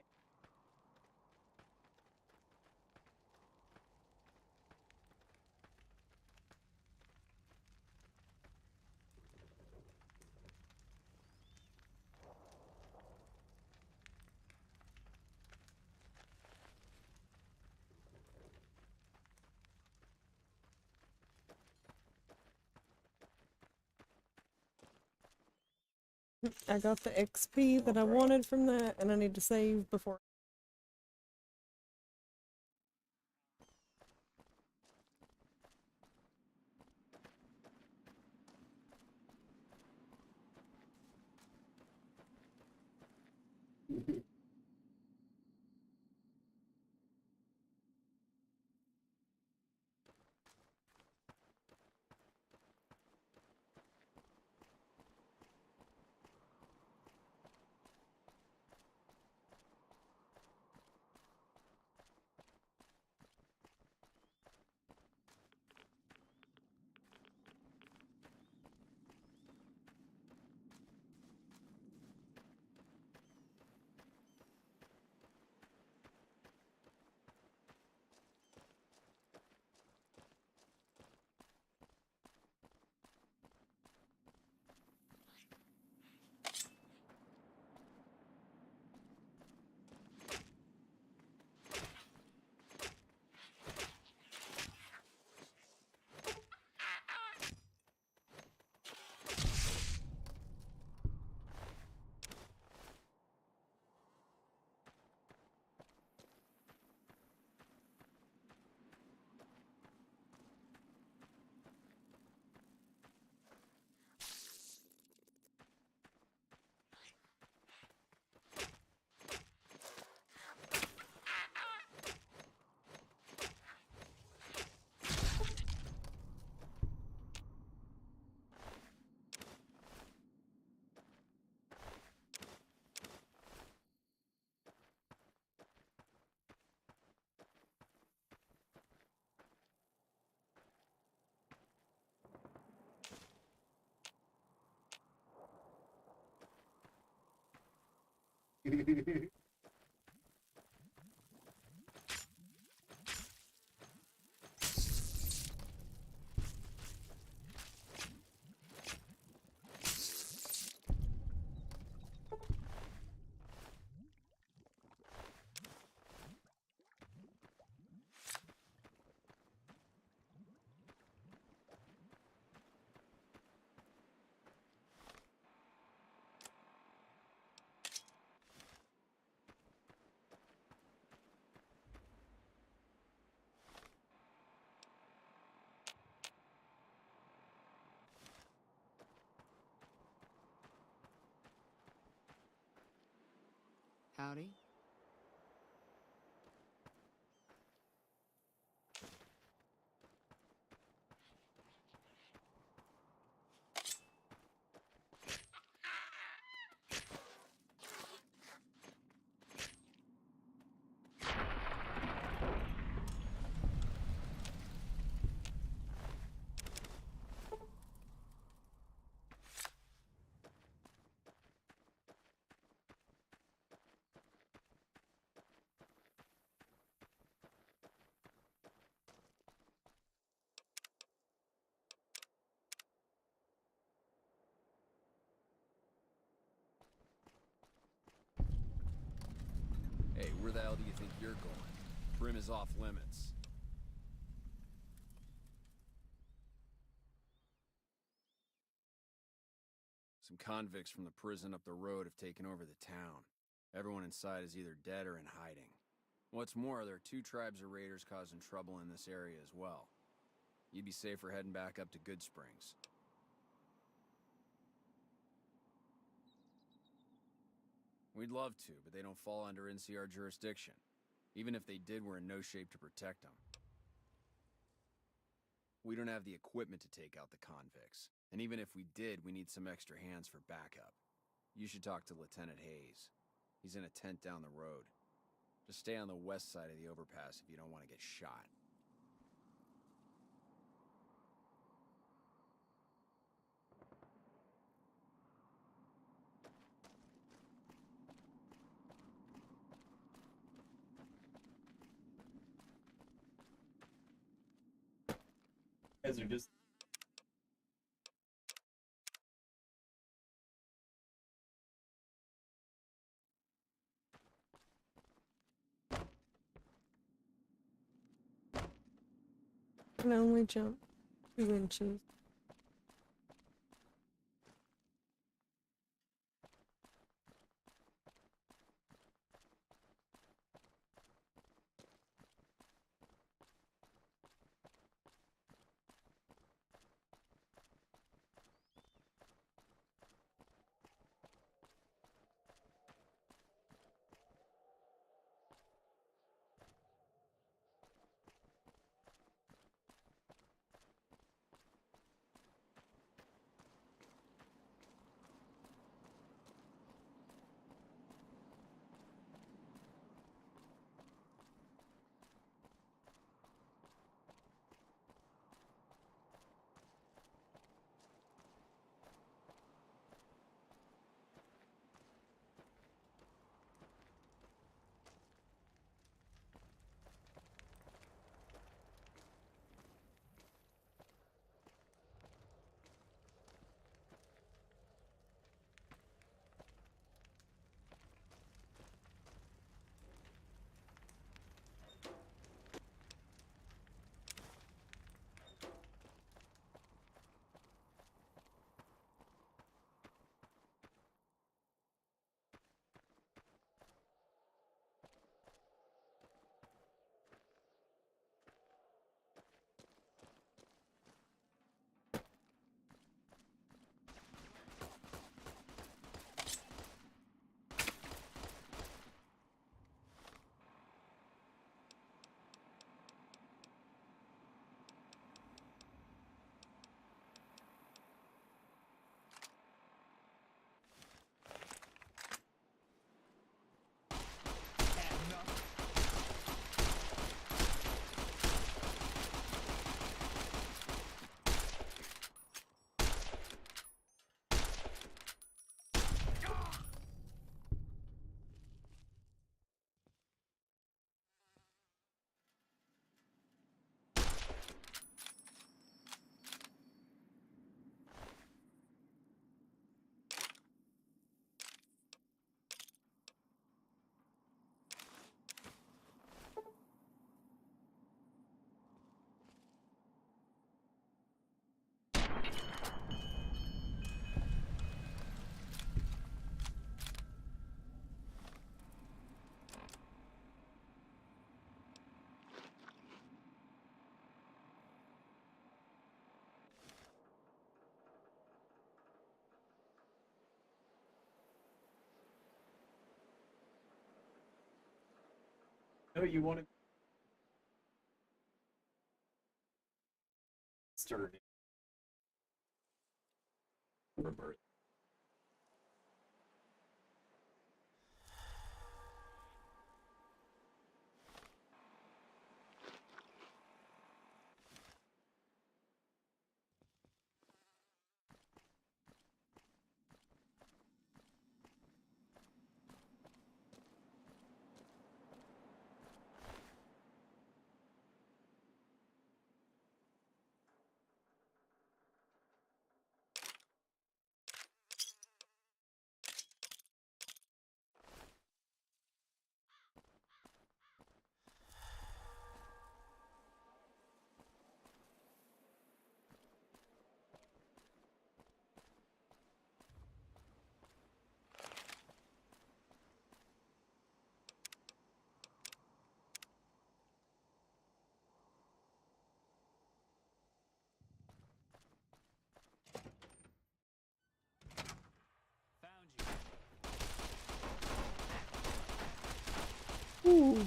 I got the XP that I wanted from that, and I need to save before. Howdy. Hey, where the hell do you think you're going? Brim is off limits. Some convicts from the prison up the road have taken over the town. Everyone inside is either dead or in hiding. What's more, there are 2 tribes of raiders causing trouble in this area as well. You'd be safer heading back up to Good Springs. We'd love to, but they don't fall under NCR jurisdiction. Even if they did, we're in no shape to protect them. We don't have the equipment to take out the convicts. And even if we did, we need some extra hands for backup. You should talk to Lieutenant Hayes. He's in a tent down the road. Just stay on the west side of the overpass if you don't want to get shot. Guys are just can only jump 2 inches. No, you want to start reverse. Ooh.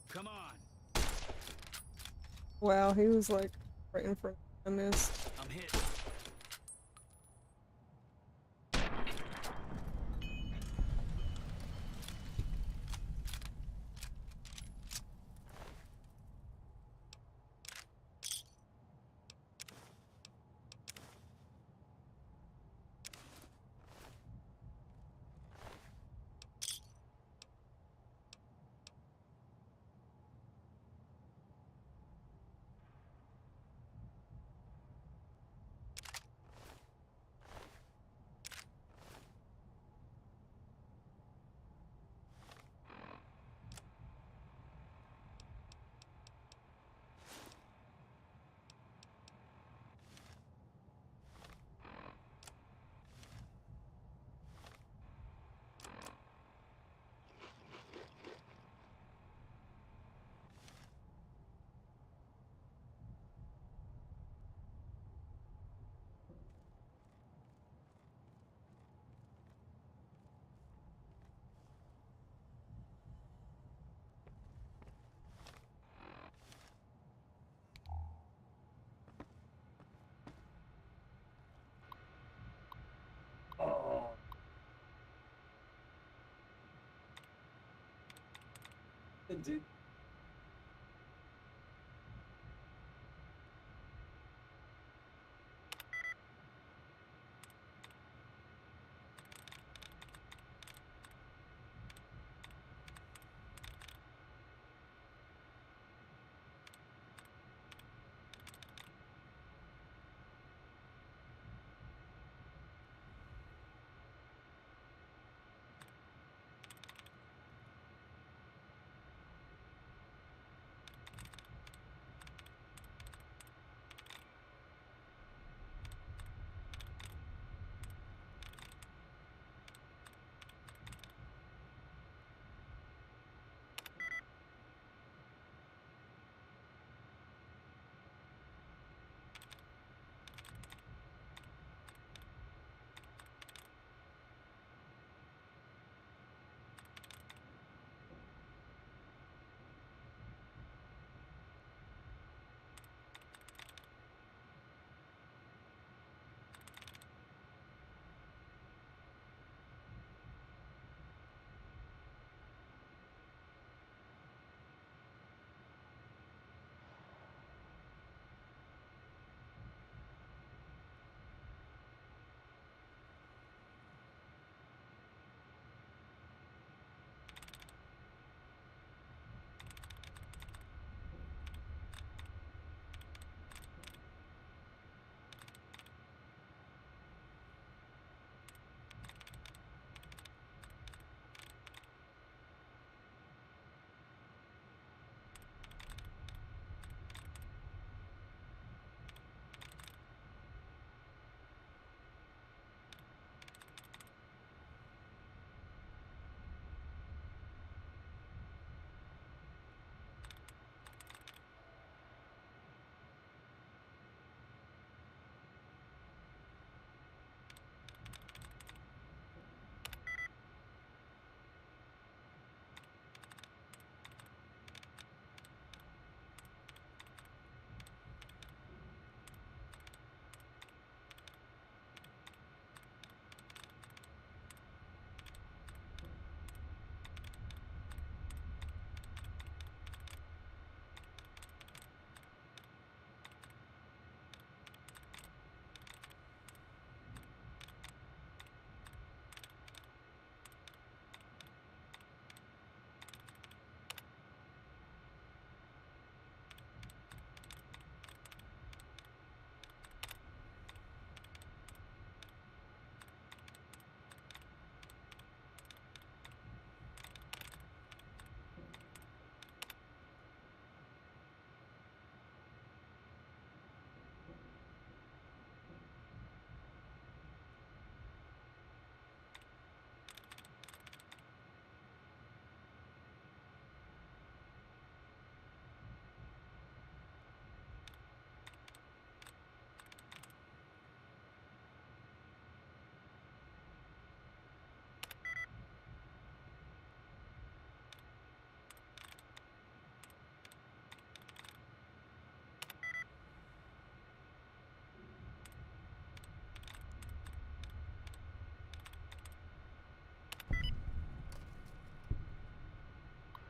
Come on. Wow, he was like right in front of me. I missed. I'm hit. Oh. Dude.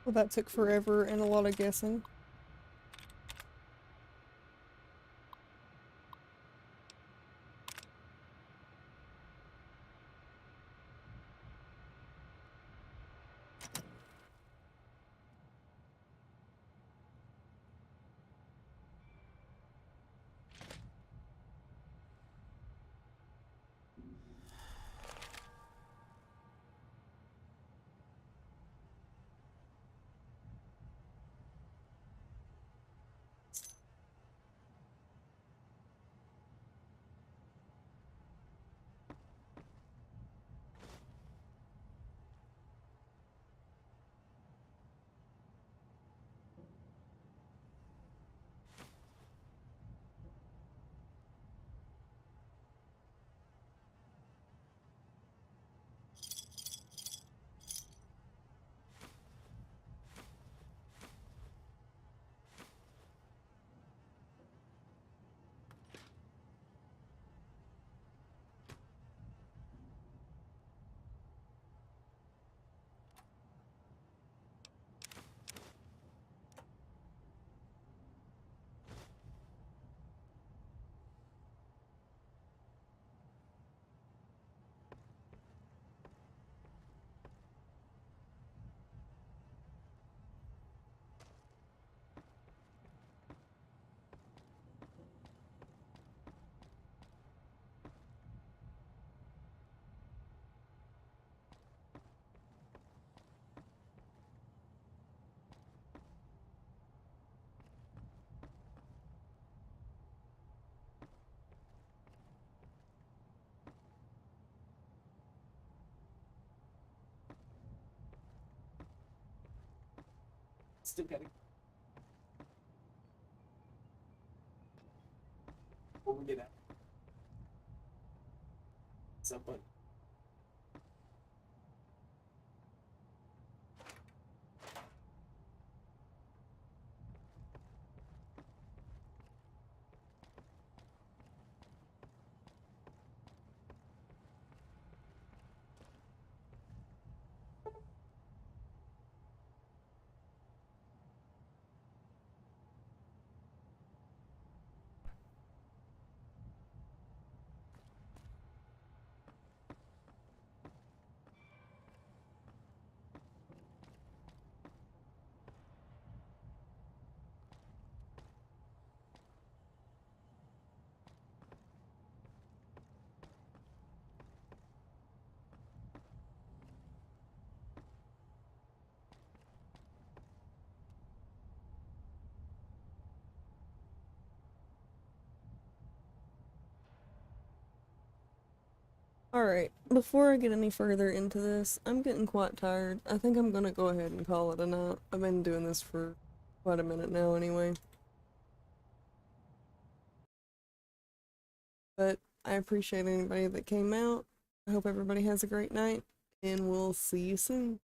Well, that took forever and a lot of guessing. Still gotta. We'll get out. Someone. Alright, before I get any further into this, I'm getting quite tired. I think I'm gonna go ahead and call it a night. I've been doing this for quite a minute now anyway. But I appreciate anybody that came out. I hope everybody has a great night, and we'll see you soon.